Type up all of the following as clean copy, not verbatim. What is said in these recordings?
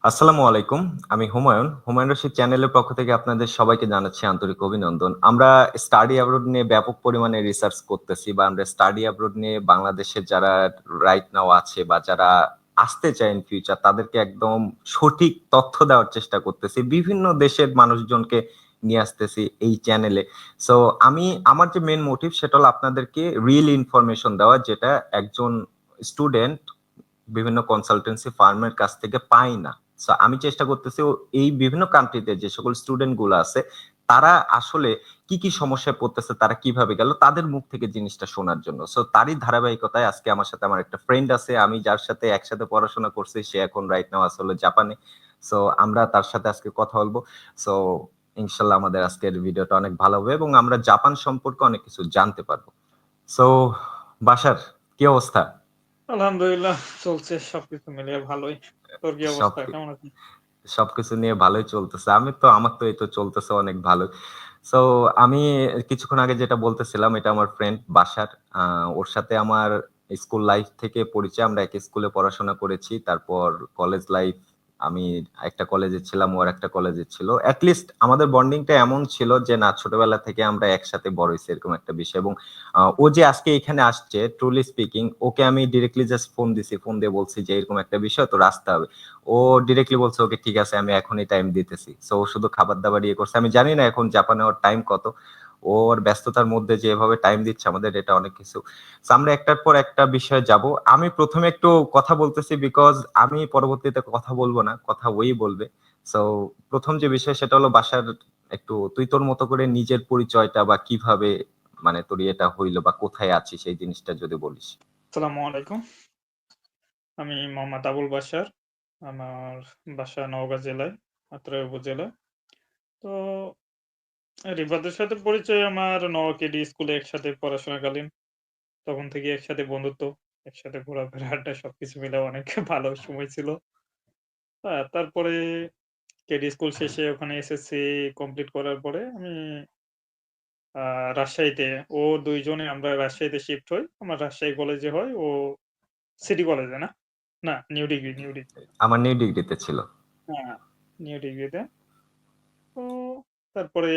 আসসালামু আলাইকুম। আমি হুমায়ুন। হুমায়ুন রশিদ চ্যানেলের পক্ষ থেকে আপনাদের সবাইকে জানাচ্ছি আন্তরিক অভিনন্দন। আমরা স্টাডি অ্যাব্রোড নিয়ে ব্যাপক পরিমাণে রিসার্চ করতেছি বা আমরা স্টাডি অ্যাব্রোড নিয়ে বাংলাদেশের যারা রাইট নাও আছে বা যারা আসতে চায় ইন ফিউচার তাদেরকে একদম সঠিক তথ্য দেওয়ার চেষ্টা করতেছি। বিভিন্ন দেশের মানুষজনকে নিয়ে আসতেছি এই চ্যানেলে। সো আমার যে মেইন মোটিভ সেটা হলো আপনাদেরকে রিয়েল ইনফরমেশন দেওয়া যেটা একজন স্টুডেন্ট বিভিন্ন কনসালটেন্সি ফার্মের কাছ থেকে পাই না। সো আমি চেষ্টা করতেছি এই বিভিন্ন কান্ট্রিতে যে সকল স্টুডেন্ট গুলো আছে তারা আসলে কি সমস্যায় পড়তেছে, তারা কিভাবে গেল তাদের মুখ থেকে জিনিসটা শোনার জন্য। সো তারই ধারাবাহিকতায় আজকে আমার সাথে আমার একটা ফ্রেন্ড আছে, আমি যার সাথে একসাথে পড়াশোনা করছি, সে এখন রাইট নাও আসলে জাপানে। সো আমরা তার সাথে আজকে কথা বলবো। সো ইনশাল্লাহ আমাদের আজকের ভিডিওটা অনেক ভালো হবে এবং আমরা জাপান সম্পর্কে অনেক কিছু জানতে পারবো। সো বাশার, কি অবস্থা? আলহামদুলিল্লাহ চলছে সবকিছু মিলিয়ে ভালোই। তোর কি সব অবস্থা? কেমন আছিস? সবকিছু নিয়ে ভালোই চলতেছে। আমার তো এই তো চলতেছে অনেক ভালোই। সো আমি কিছুক্ষণ আগে যেটা বলতেছিলাম এটা আমার ফ্রেন্ড বাশার। ওর সাথে আমার স্কুল লাইফ থেকে পরিচয়। আমরা একই স্কুলে পড়াশোনা করেছি। তারপর কলেজ লাইফ আমি একটা কলেজে ছিলাম, ও আরেকটা কলেজে ছিল। এট লিস্ট আমাদের বন্ডিংটা এমন ছিল যে না ছোটবেলা থেকে আমরা একসাথে বড় হইছি এরকম একটা বিষয়। এবং ও যে আজকে এখানে আসছে ট্রুলি স্পিকিং ওকে আমি ডিরেক্টলি জাস্ট ফোন দিছি। ফোন দিয়ে বলছি যে এরকম একটা বিষয় তোর আসতে হবে। ও ডিরেক্টলি বলছে ওকে ঠিক আছে আমি এখনই টাইম দিতেছি। সো ও শুধু খাবার দাবার ইয়ে করছে। আমি জানি না এখন জাপানে ওর টাইম কত। ওর ব্যস্ততার মধ্যে যে এভাবে টাইম দিচ্ছে আমাদের এটা অনেক কিছু। সো আমরা একটার পর একটা বিষয়ে যাব। আমি প্রথমে একটু কথা বলতেছি বিকজ আমি পরবর্তীতে কথা বলবো না, কথা ওই বলবে। সো প্রথম যে বিষয় সেটা হলো বাসার একটু তুই তোর মতো করে নিজের পরিচয়টা বা কিভাবে মানে তোর ইয়েটা হইলো বা কোথায় আছিস সেই জিনিসটা যদি বলিস। আসসালামু আলাইকুম। আমি মোহাম্মদ আবুল বাশার। আমার বাসা নওগাঁ জেলায়, আত্রাই উপজেলায়। তো রিফাতের সাথে পরিচয় আমার নওগাঁ কেডি স্কুলে একসাথে পড়াশোনাকালীন। তখন থেকে একসাথে বন্ধুত্ব, একসাথে ঘোরাফেরা, আড্ডা সবকিছু মিলে অনেক ভালো সময় ছিল। তারপরে কেডি স্কুল শেষে ওখানে এসএসসি কমপ্লিট করার পরে আমি রাজশাহীতে, ও দুইজনে আমরা রাজশাহীতে শিফট হই। আমার রাজশাহী কলেজে হয়, ও সিটি কলেজে না? না, নিউ ডিগ্রি। আমার নিউ ডিগ্রিতে ছিল। হ্যাঁ, নিউ ডিগ্রিতে। তো তারপরে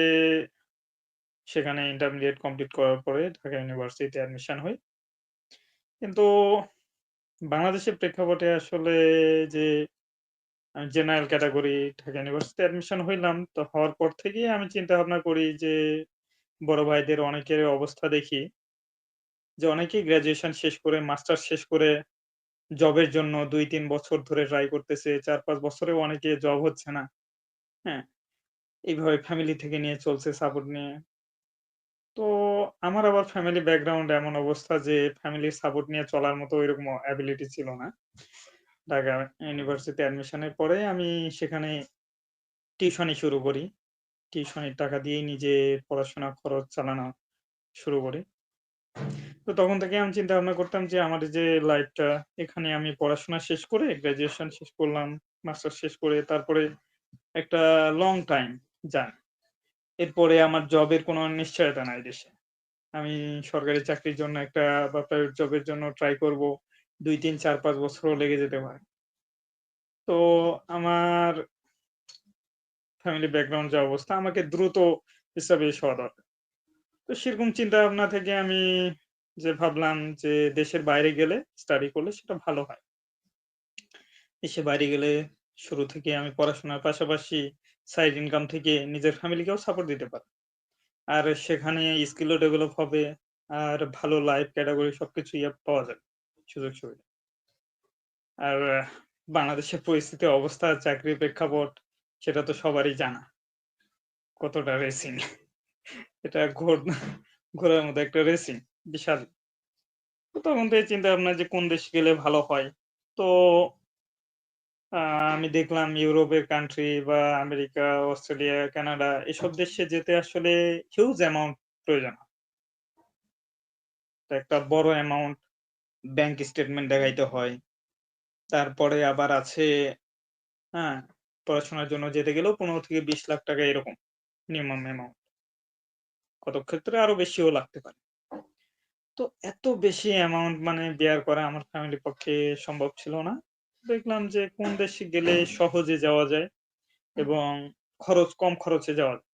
সেখানে ইন্টারমিডিয়েট কমপ্লিট করার পরে ঢাকা ইউনিভার্সিটিতে অ্যাডমিশন হই। কিন্তু বাংলাদেশের প্রেক্ষাপটে আসলে যে জেনারেল ক্যাটেগরি ঢাকা ইউনিভার্সিটিতে অ্যাডমিশন হইলাম, তো হওয়ার পর থেকেই আমি চিন্তা ভাবনা করি যে বড় ভাইদের অনেকের অবস্থা দেখি যে অনেকেই গ্র্যাজুয়েশন শেষ করে মাস্টার্স শেষ করে জবের জন্য ২-৩ বছর ধরে ট্রাই করতেছে। ৪-৫ বছরেও অনেকে জব হচ্ছে না। হ্যাঁ? এইভাবে ফ্যামিলি থেকে নিয়ে চলছে সাপোর্ট নিয়ে। তো আমার আবার ফ্যামিলি ব্যাকগ্রাউন্ড এমন অবস্থা যে ফ্যামিলির সাপোর্ট নিয়ে চলার মতো ওইরকম এবিলিটি ছিল না। ঢাকা ইউনিভার্সিটি অ্যাডমিশনের পরে আমি সেখানে টিউশনি শুরু করি। টিউশনির টাকা দিয়েই নিজে পড়াশোনা খরচ চালানো শুরু করি। তো তখন থেকে আমি চিন্তা ভাবনা করতাম যে আমার যে লাইফটা, এখানে আমি পড়াশোনা শেষ করে গ্র্যাজুয়েশন শেষ করলাম, মাস্টার্স শেষ করে তারপরে একটা লং টাইম যান। এরপরে আমার জবের কোনো নিশ্চয়তা নাই দেশে। আমি সরকারি চাকরির জন্য একটা বা প্রাইভেট জবের জন্য ট্রাই করব। ২, ৩, ৪, ৫ বছরও লেগে যেতে পারে। তো আমার ফ্যামিলি ব্যাকগ্রাউন্ড যা অবস্থা, আমাকে দ্রুত এস্টাবলিশ হওয়া দরকার। তো সেরকম চিন্তা ভাবনা থেকে আমি যে ভাবলাম যে দেশের বাইরে গেলে স্টাডি করলে সেটা ভালো হয়। দেশের বাইরে গেলে শুরু থেকে আমি পড়াশোনার পাশাপাশি সাইড ইনকাম থেকে নিজের ফ্যামিলিকেও সাপোর্ট দিতে পারি। আর সেখানে স্কিলও ডেভেলপ হবে। আর ভালো লাইফ ক্যাটেগরি সবকিছুই পাওয়া যাবে, সুযোগ সুবিধা। আর বাংলাদেশের পরিস্থিতি, অবস্থা, চাকরির প্রেক্ষাপট সেটা তো সবারই জানা। কতটা রেসিং। এটা ঘোড়ার মতো একটা রেসিং, বিশাল। তো তখন থেকে চিন্তা ভাবনা যে কোন দেশে গেলে ভালো হয়। তো আ আমি দেখলাম ইউরোপের কান্ট্রি বা আমেরিকা, অস্ট্রেলিয়া, কানাডা এসব দেশে যেতে আসলে হিউজ অ্যামাউন্ট প্রয়োজন হয়। তো একটা বড় অ্যামাউন্ট ব্যাংক স্টেটমেন্ট দেখাইতে হয়। তারপরে আবার আছে, হ্যাঁ, পড়াশোনার জন্য যেতে গেলেও ১৫ থেকে ২০ লাখ টাকা এরকম মিনিমাম অ্যামাউন্ট। কতক ক্ষেত্রে আরো বেশিও লাগতে পারে। তো এত বেশি অ্যামাউন্ট মানে বেয়ার করা আমার ফ্যামিলির পক্ষে সম্ভব ছিল না। দেখলাম যে কোন দেশে গেলে সহজে যাওয়া যায় এবং কম খরচে যাওয়া যায়।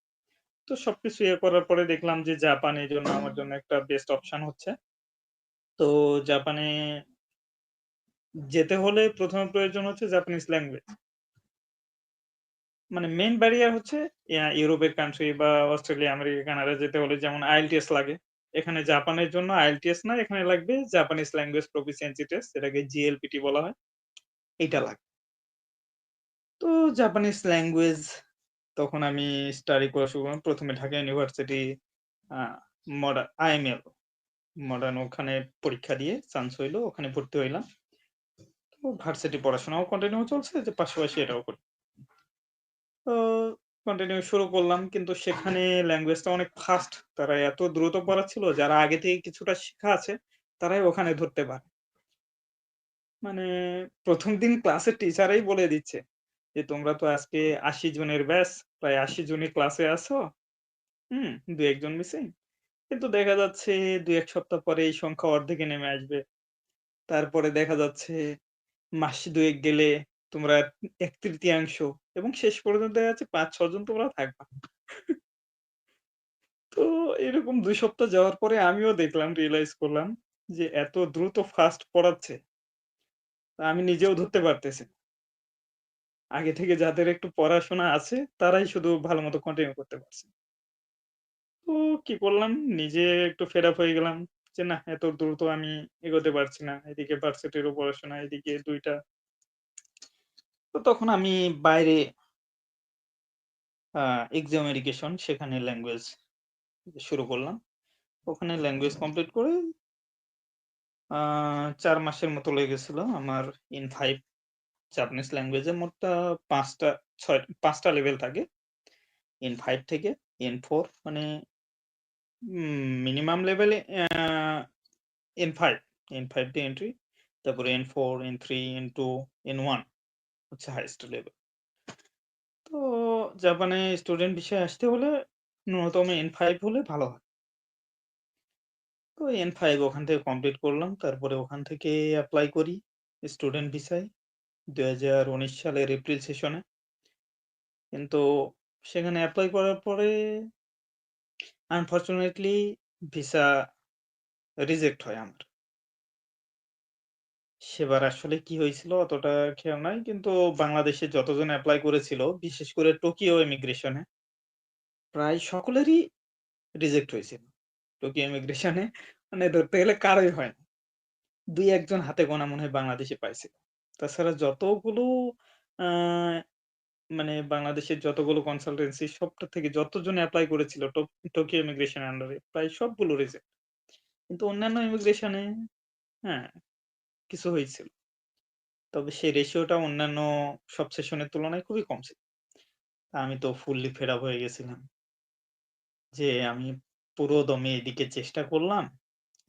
তো সবকিছু ইয়ে করার পরে দেখলাম যে জাপান এই জন্য আমার জন্য একটা বেস্ট অপশন হচ্ছে। তো জাপানে যেতে হলে ১ম এ প্রয়োজন হচ্ছে জাপানিজ ল্যাঙ্গুয়েজ। মানে মেইন ব্যারিয়ার হচ্ছে ইউরোপের কান্ট্রি বা অস্ট্রেলিয়া, আমেরিকা, কানাডা যেতে হলে যেমন IELTS লাগে। এখানে জাপানের জন্য IELTS না, এখানে লাগবে জাপানিজ ল্যাঙ্গুয়েজ প্রফিসিয়েন্সি টেস্ট, এটাকে JLPT বলা হয়। এইটা লাগবে। তো জাপানিজ ল্যাঙ্গুয়েজ তখন আমি স্টাডি করা শুরু করলাম। ১ম এ ঢাকা ইউনিভার্সিটি আ IML মডার্ন, ওখানে পরীক্ষা দিয়ে চান্স হইলো। ওখানে ভর্তি হইলাম। তো ভার্সিটি পড়াশোনাও কন্টিনিউ চলছে, যে পাশাপাশি এটাও করি। তো কন্টিনিউ শুরু করলাম। কিন্তু সেখানে ল্যাঙ্গুয়েজটা অনেক ফাস্ট। তারা এত দ্রুত পড়াচ্ছিল, যারা আগে থেকে কিছুটা শিখা আছে, তারাই ওখানে ধরতে পারে। মানে ১ম দিন ক্লাসের টিচারই বলে দিচ্ছে যে, "তোমরা তো আজকে ৮০ জনের ব্যাচ, প্রায় ৮০ জনই ক্লাসে আছো। হুম? ২-১ জন মিসিং।" কিন্তু দেখা যাচ্ছে ২-১ সপ্তাহ পরে এই সংখ্যা অর্ধেকে নেমে আসবে। তারপরে দেখা যাচ্ছে মাস ২-১ গেলে তোমরা ১/৩ এবং শেষ পর্যন্ত দেখা যাচ্ছে ৫-৬ জন তোমরা থাকবা। তো এরকম ২ সপ্তাহ যাওয়ার পরে আমিও দেখলাম, রিয়ালাইজ করলাম যে এত দ্রুত ফাস্ট পড়াচ্ছে, আমি নিজেও ধরতে পারতেছি না। আগে থেকে যাদের একটু পড়াশোনা আছে তারাই শুধু ভালোমতো কন্টিনিউ করতে পারছে। তো কি করলাম, নিজে একটু ফেড আপ হয়ে গেলাম যে না, এত দ্রুত আমি এগোতে পারছি না। এদিকে ভার্সিটিরও পড়াশোনা, এদিকে ২ টা। তো তখন আমি বাইরে আ এক্সাম এডুকেশন, সেখানে ল্যাঙ্গুয়েজ শুরু করলাম। ওখানে ল্যাঙ্গুয়েজ কমপ্লিট করে আ ৪ মাসের মতো লেগেছিল আমার ইন 5 জাপানিজ ল্যাঙ্গুয়েজের। মোটটা ৫ টা ৫ টা লেভেল থাকে। N5 থেকে N4, মানে মিনিমাম লেভেলে N5, N5 দিয়ে এন্ট্রি। তারপরে N4, N3, N2, N1 হচ্ছে হাইয়েস্ট লেভেল। তো জাপানে স্টুডেন্ট ভিসায় আসতে হলে ন্যূনতম N5 হলে ভালো হয়। তো N5 ওখান থেকে কমপ্লিট করলাম। তারপরে ওখান থেকে এপ্লাই করি স্টুডেন্ট ভিসায় ২০১৯ সালের এপ্রিল সেশনে। কিন্তু সেখানে এপ্লাই করার পরে আনফরচুনেটলি ভিসা রিজেক্ট হয় আমার। সেবার আসলে কি হয়েছিল অতটা খেয়াল নাই। কিন্তু বাংলাদেশে যতজন এপ্লাই করেছিল, বিশেষ করে টোকিও ইমিগ্রেশনে, প্রায় সকলেরই রিজেক্ট হয়েছিল। টোকিও ইমিগ্রেশনে মানে ধরতে গেলে কারোই হয় না। ২-১ জন হাতে গোনা মনে হয় বাংলাদেশে পাইছিল। তাছাড়া যতগুলো আ মানে বাংলাদেশের যতগুলো কনসালটেন্সি, সবটা থেকে যতজন এপ্লাই করেছিল টোকিও ইমিগ্রেশন এর আন্ডারে, প্রায় সবগুলো রিজেক্ট। কিন্তু অন্যান্য ইমিগ্রেশনে হ্যাঁ, কিছু হয়েছিল। তবে সেই রেশিওটা অন্যান্য সব সেশনের তুলনায় খুবই কম ছিল। আমি তো ফুললি ফেড আপ হয়ে গেছিলাম। যে আমি পুরো দমে এদিকে চেষ্টা করলাম।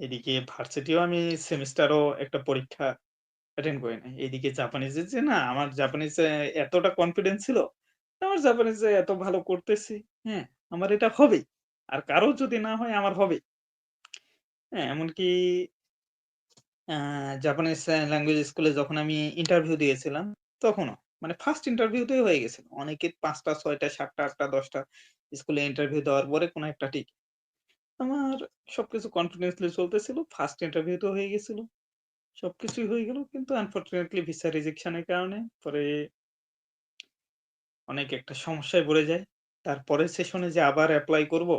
এদিকে ভার্সিটিও আমি সেমিস্টারও একটা পরীক্ষা অ্যাটেন্ড করি নাই। এদিকে জাপানিজের যে না, আমার জাপানিজে এতটা কনফিডেন্স ছিল। আমার জাপানিজে এত ভালো করতেছি, হ্যাঁ? আমার এটা হবেই। আর কারো যদি না হয় আমার হবেই। হ্যাঁ? এমনকি আ জাপানিজ ল্যাঙ্গুয়েজ স্কুলে যখন আমি ইন্টারভিউ দিয়েছিলাম, তখনও মানে ফার্স্ট ইন্টারভিউতেই হয়ে গেছিল। অনেকে ৫ টা, ৬ টা, ৭ টা, ৮ টা, ১০ টা স্কুলে ইন্টারভিউ দেওয়ার পরে কোন একটা ঠিক। আমার সবকিছু কনফিডেন্টলি চলতেছিল। ফার্স্ট ইন্টারভিউতেও হয়ে গেছিল। সবকিছুই হয়ে গেল। কিন্তু আনফরচুনেটলি ভিসা রিজেকশন এর কারণে পরে অনেক একটা সমস্যায় পড়ে যাই। তারপরের সেশনে যে আবার এপ্লাই করব,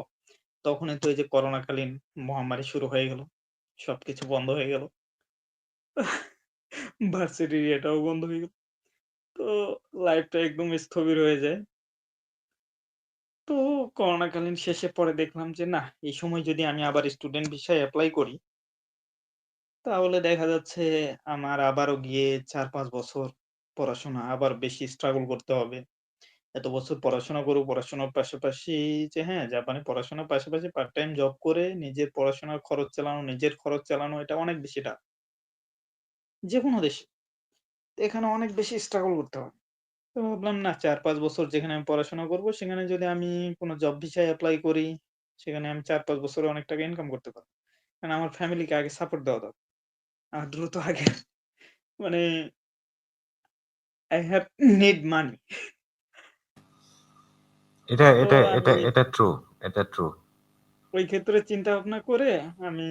তখনই তো এই যে করোনাকালীন মহামারী শুরু হয়ে গেল। সবকিছু বন্ধ হয়ে গেল। ভার্সিটির এটাও বন্ধ হয়ে গেল। তো লাইফটা একদম স্থবির হয়ে যায়। তো করোনাকালীন শেষে পরে দেখলাম যে না, এই সময় যদি আমি আবার স্টুডেন্ট ভিসায় এপ্লাই করি, তাহলে দেখা যাচ্ছে আমার আবারও গিয়ে ৪-৫ বছর পড়াশোনা আবার বেশি স্ট্রাগল করতে হবে। এত বছর পড়াশোনা করব, পড়াশোনার পাশাপাশি যে হ্যাঁ, জাপানে পড়াশোনার পাশাপাশি পার্ট টাইম জব করে নিজের পড়াশোনার খরচ চালানো, নিজের খরচ চালানো, এটা অনেক বেশি টাফ। যেকোনো দেশে। এখানে অনেক বেশি স্ট্রাগল করতে হয়। তো ভাবলাম না, ৪-৫ বছর যেখানে আমি পড়াশোনা করব, সেখানে যদি আমি কোন জব ভিসায় এপ্লাই করি, সেখানে আমি ৪-৫ বছরে অনেক টাকা ইনকাম করতে পারব। কারণ আমার ফ্যামিলিকে আগে সাপোর্ট দেওয়া দরকার। দ্রুত আগে মানে I have need money. এটা তো এটা এটা আমি এটা ট্রু, এটা ট্রু। ওই ক্ষেত্রে চিন্তা ভাবনা করে আমি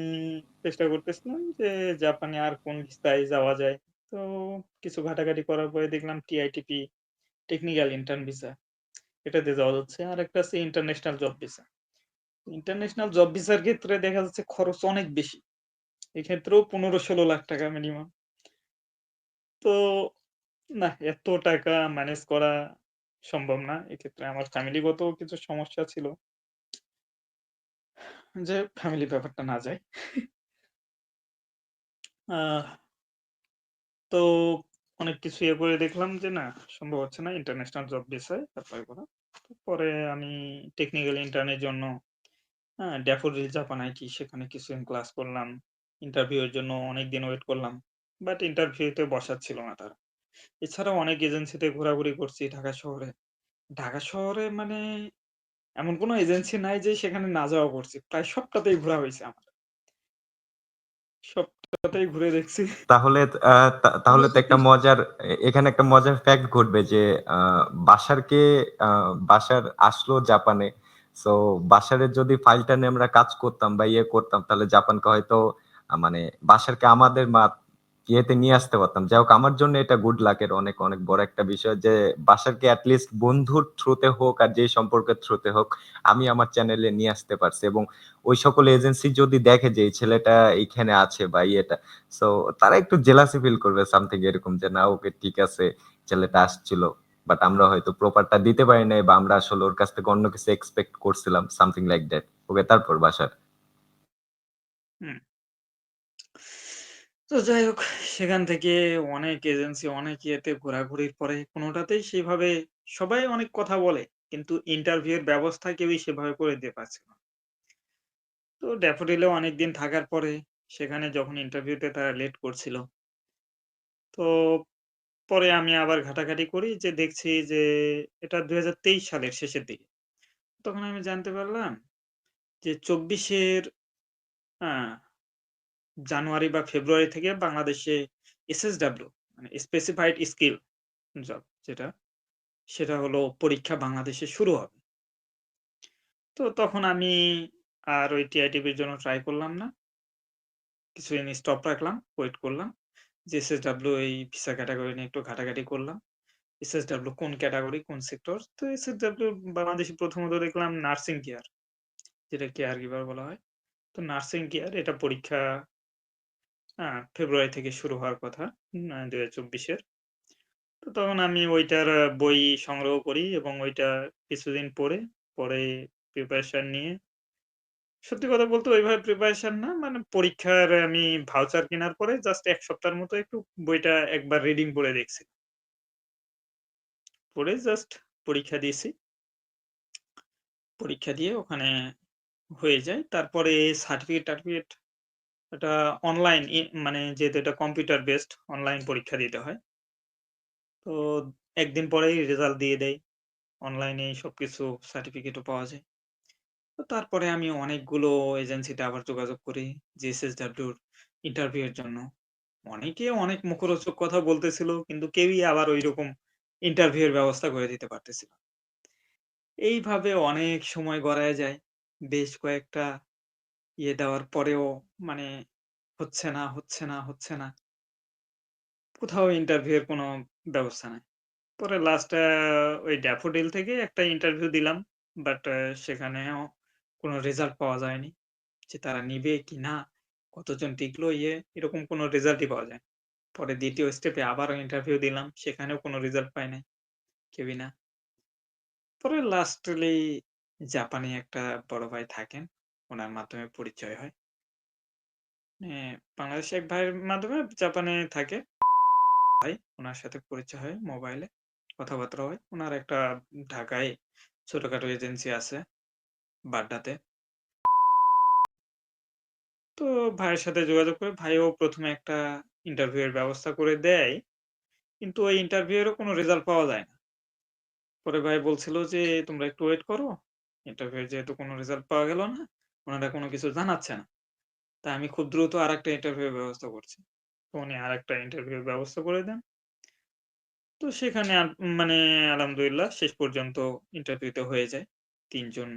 চেষ্টা করতেছিলাম যে জাপানে আর কোন ভিসায় যাওয়া যায়। তো কিছু ঘাটাঘাটি করার পরে দেখলাম টিআইটিপি টেকনিক্যাল ইন্টার্ন ভিসা এটাতে যাওয়া যাচ্ছে। আরেকটা আছে international job visa. International job ভিসার ক্ষেত্রে দেখা যাচ্ছে খরচ অনেক বেশি। এক্ষেত্রেও ১৫-১৬ লাখ টাকা মিনিমাম। তো না এত টাকা ম্যানেজ করা সম্ভব না। এক্ষেত্রে আমার ফ্যামিলিগত কিছু সমস্যা ছিল। যে ফ্যামিলি ব্যাপারটা না যায়। আহ তো অনেক কিছু ইয়ে করে দেখলাম যে না সম্ভব হচ্ছে না ইন্টারন্যাশনাল জব ভিসায় এপ্লাই করা। তো পরে আমি টেকনিক্যাল ইন্টার্নের জন্য ড্যাফোডিল জাপান আইটি সেখানে কিছুদিন ক্লাস করলাম। ইন্টারভিউ এর জন্য অনেকদিন ওয়েট করলাম। বাট ইন্টারভিউতে বসাচ্ছিল না তারা। এছাড়াও অনেক এজেন্সিতে ঘোরাঘুরি করছি ঢাকা শহরে। ঢাকা শহরে মানে এমন কোনো এজেন্সি নাই যে সেখানে না যাওয়া করছি। প্রায় সবটাতেই ঘোরা হইছে আমার। সবটাতেই ঘুরে দেখছি। তাহলে তাহলে আমরা তো যদি একটা মজার এখানে একটা মজার ফ্যাক্ট ঘটবে যে বাশারকে বাশার আসলো জাপানে। সো বাশারের যদি ফাইলটা নিয়ে আমরা কাজ করতাম বা ইয়ে করতাম তাহলে জাপানকে হয়তো মানে বাশারকে আমাদের ইয়েতে নিয়ে আসতে পারতাম। যাই হোক আমার জন্য এটা গুড লাকের অনেক অনেক বড় একটা বিষয় যে বাশারকে এটলিস্ট বন্ধুর থ্রুতে হোক আর যে সম্পর্কের থ্রুতে হোক আমি আমার চ্যানেলে নিয়ে আসতে পারছি এবং ওই সকল এজেন্সি যদি দেখে যে এই ছেলেটা এইখানে আছে বা ইয়েটা সো তারা একটু জেলাসি ফিল করবে সামথিং এরকম যে না ওকে ঠিক আছে ছেলেটা আসছিল বাট আমরা হয়তো প্রপারটা দিতে পারি নাই বা আমরা আসলে ওর কাছ থেকে অন্য কিছু এক্সপেক্ট করছিলাম সামথিং লাইক দ্যাট ওকে তারপর বাসার হুম। তো যাই হোক সেখান থেকে অনেক এজেন্সি অনেক ইয়েতে ঘোরাঘুরির পরে কোনোটাতেই সেভাবে সবাই অনেক কথা বলে কিন্তু ইন্টারভিউ এর ব্যবস্থা কেউই সেভাবে করে দিতে পারছে না। তো ড্যাফোডিলেও অনেকদিন থাকার পরে সেখানে যখন ইন্টারভিউতে তারা লেট করছিল তো পরে আমি আবার ঘাটাঘাটি করি যে দেখছি যে এটা ২০২৩ সালের শেষের দিকে। তখন আমি জানতে পারলাম যে ২৪ এর আ জানুয়ারি বা ফেব্রুয়ারি থেকে বাংলাদেশে এসএসডব্লিউ মানে স্পেসিফাইড স্কিল জব যেটা, সেটা হলো পরীক্ষা বাংলাদেশে শুরু হবে। তো তখন আমি আর ওই টিআইটিপির জন্য ট্রাই করলাম না। কিছুদিন স্টপ রাখলাম, ওয়েট করলাম। যে এসএসডব্লিউ এই ভিসা ক্যাটেগরি নিয়ে একটু ঘাটাঘাটি করলাম। এসএসডব্লিউ কোন ক্যাটেগরি, কোন সেক্টর? তো এসএসডব্লিউ বাংলাদেশে প্রথমত দেখলাম নার্সিং কেয়ার, যেটা কেয়ার গিভার বলা হয়। তো নার্সিং কেয়ার এটা পরীক্ষা ফেব্রুয়ারি থেকে শুরু হওয়ার কথা ২০২৪ এর। তো তখন আমি ওইটার বই সংগ্রহ করি এবং ওইটা কিছুদিন পরে প্রিপারেশন নিয়ে সত্যি কথা বলতে ওইভাবে প্রিপারেশন না মানে পরীক্ষার আমি ভাউচার কেনার পরে জাস্ট ১ সপ্তাহের মতো একটু বইটা একবার রিডিং পড়ে দেখছি। পড়ে জাস্ট পরীক্ষা দিয়েছি। পরীক্ষা দিয়ে ওখানে হয়ে যায়। তারপরে সার্টিফিকেট-টার্টিফিকেট এটা অনলাইন মানে যেহেতু এটা কম্পিউটার বেসড অনলাইন পরীক্ষা দিতে হয়। তো ১ দিন পরেই রেজাল্ট দিয়ে দেয়। অনলাইনেই সবকিছু সার্টিফিকেটও পাওয়া যায়। তো তারপরে আমি অনেকগুলো এজেন্সিতে আবার যোগাযোগ করি জিএসএসডব্লিউর ইন্টারভিউ এর জন্য। অনেকে অনেক মুখরোচক কথা বলতেছিল কিন্তু কেউই আবার ঐরকম ইন্টারভিউ এর ব্যবস্থা করে দিতে পারতেছিল না। এইভাবে অনেক সময় গড়ায় যায়। বেশ কয়েকটা ইয়ে দেওয়ার পরেও মানে হচ্ছে না। কোথাও ইন্টারভিউ এর কোনো ব্যবস্থা নাই। পরে লাস্টে ওই ড্যাফোডিল থেকে একটা ইন্টারভিউ দিলাম। বাট সেখানেও কোনো রেজাল্ট পাওয়া যায়নি। যে তারা নিবে কি না, কতজন টিকলো এরকম কোনো রেজাল্টই পাওয়া যায় না। পরে ২য় স্টেপে আবারও ইন্টারভিউ দিলাম। সেখানেও কোনো রেজাল্ট পাই নাই। কেউই না। পরে লাস্টলি জাপানি একটা বড় ভাই থাকেন। উনার মাধ্যমে পরিচয় হয়। বাংলাদেশী এক ভাইয়ের মাধ্যমে জাপানে থাকে ভাই। উনার সাথে পরিচয় হয় মোবাইলে। কথাবার্তা হয়। উনার একটা ঢাকায় ছোটখাটো এজেন্সি আছে বাড্ডাতে। তো ভাইয়ের সাথে যোগাযোগ করে ভাইও ১ম এ একটা ইন্টারভিউ এর ব্যবস্থা করে দেয়। কিন্তু ওই ইন্টারভিউ এরও কোনো রেজাল্ট পাওয়া যায় না। পরে ভাই বলছিল যে, "তোমরা একটু ওয়েট করো। ইন্টারভিউ এর যেহেতু কোনো রেজাল্ট পাওয়া গেল না, উনারা কোনো কিছু জানাচ্ছে না।" তাই আমি খুব দ্রুত আরেকটা ইন্টারভিউ এর ব্যবস্থা করছি। তো উনি আরেকটা ইন্টারভিউ এর ব্যবস্থা করে দেন। তো সেখানে মানে আলহামদুলিল্লাহ শেষ পর্যন্ত ইন্টারভিউতে হয়ে যায়। ৩ জন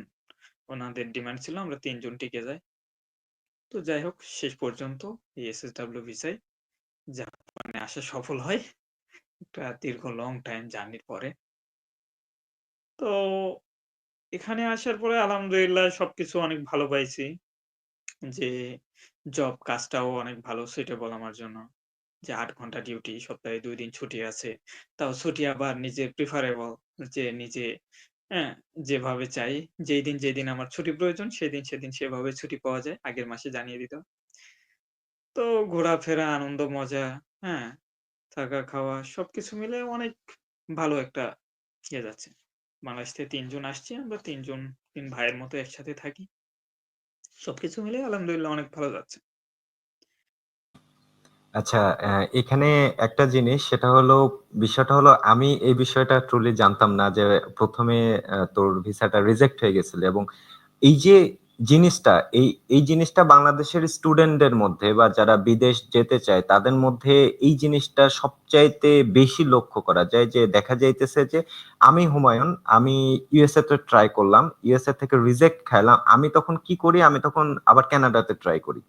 ওনাদের ডিমান্ড ছিল, আমরা ৩ জন টিকে যাই। তো যাই হোক শেষ পর্যন্ত এই এসএসডব্লিউ ভিসায় জাপানে আসা সফল হয়। একটা দীর্ঘ লং টাইম জার্নির পরে। তো এখানে আসার পরে আলহামদুলিল্লাহ সবকিছু অনেক ভালো পাইছি। যে জব কাজটাও অনেক ভালো সুইটেবল আমার জন্য। যে ৮ ঘন্টা ডিউটি, সপ্তাহে ২ দিন ছুটি আছে। তাও ছুটি আবার নিজের প্রেফারেবল যে নিজে হ্যাঁ, যেভাবে চাই, যেদিন আমার ছুটি প্রয়োজন সেদিন সেভাবে ছুটি পাওয়া যায়। আগের মাসে জানিয়ে দিত। তো ঘোরাফেরা, আনন্দ, মজা, হ্যাঁ? থাকা, খাওয়া সবকিছু মিলে অনেক ভালো একটা যাচ্ছে। বাংলাদেশ থেকে ৩ জন আসছি। আমরা ৩ জন ৩ ভাইয়ের মতো একসাথে থাকি। সবকিছু মিলিয়ে আলহামদুলিল্লাহ অনেক ভালো যাচ্ছে। আচ্ছা, এখানে একটা জিনিস সেটা হলো বিষয়টা হলো আমি এই বিষয়টা ট্রুলি জানতাম না যে ১ম এ তোর ভিসাটা রিজেক্ট হয়ে গেছিল এবং এই যে জিনিসটা এই জিনিসটা বাংলাদেশের স্টুডেন্টদের মধ্যে বা যারা বিদেশ যেতে চায় তাদের মধ্যে এই জিনিসটা সবচাইতে বেশি লক্ষ্য করা যায় যে দেখা যাইতেছে যে আমি হুমায়ুন, আমি ইউএসএ তে ট্রাই করলাম, ইউএসএ থেকে রিজেক্ট খাইলাম, আমি তখন কি করি, আমি তখন আবার কানাডাতে ট্রাই করি,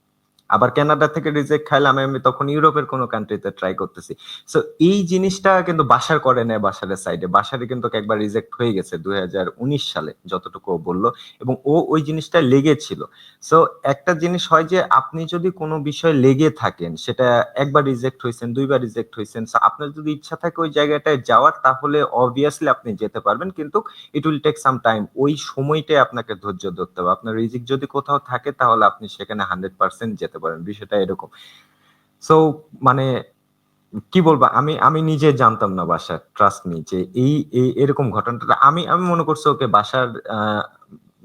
আবার কানাডা থেকে রিজেক্ট খাইলাম, আমি তখন ইউরোপের কোনো কান্ট্রিতে ট্রাই করতেছি। সো এই জিনিসটা কিন্তু বাসার করে নেয়, বাসারের সাইডে বাসারে কিন্তু একবার রিজেক্ট হয়ে গেছে ২০১৯ সালে যতটুকু ও বললো, এবং ও ওই জিনিসটা লেগেছিল। সো একটা জিনিস হয় যে আপনি যদি কোনো বিষয় লেগে থাকেন, সেটা একবার রিজেক্ট হয়েছেন, দুইবার রিজেক্ট হয়েছেন, সো আপনার যদি ইচ্ছা থাকে ওই জায়গাটায় যাওয়ার তাহলে অবভিয়াসলি আপনি যেতে পারবেন, কিন্তু it will take some time. ওই সময়টাই আপনাকে ধৈর্য ধরতে হবে। আপনার রিজিক যদি কোথাও থাকে তাহলে আপনি সেখানে 100% যেতে পারেন, বিষয়টা এরকম। সো মানে কি বলবো, আমি আমি নিজে জানতাম না বাসার, ট্রাস্ট মি, যে এই এরকম ঘটনাটা আমি আমি মনে করছি ওকে বাসার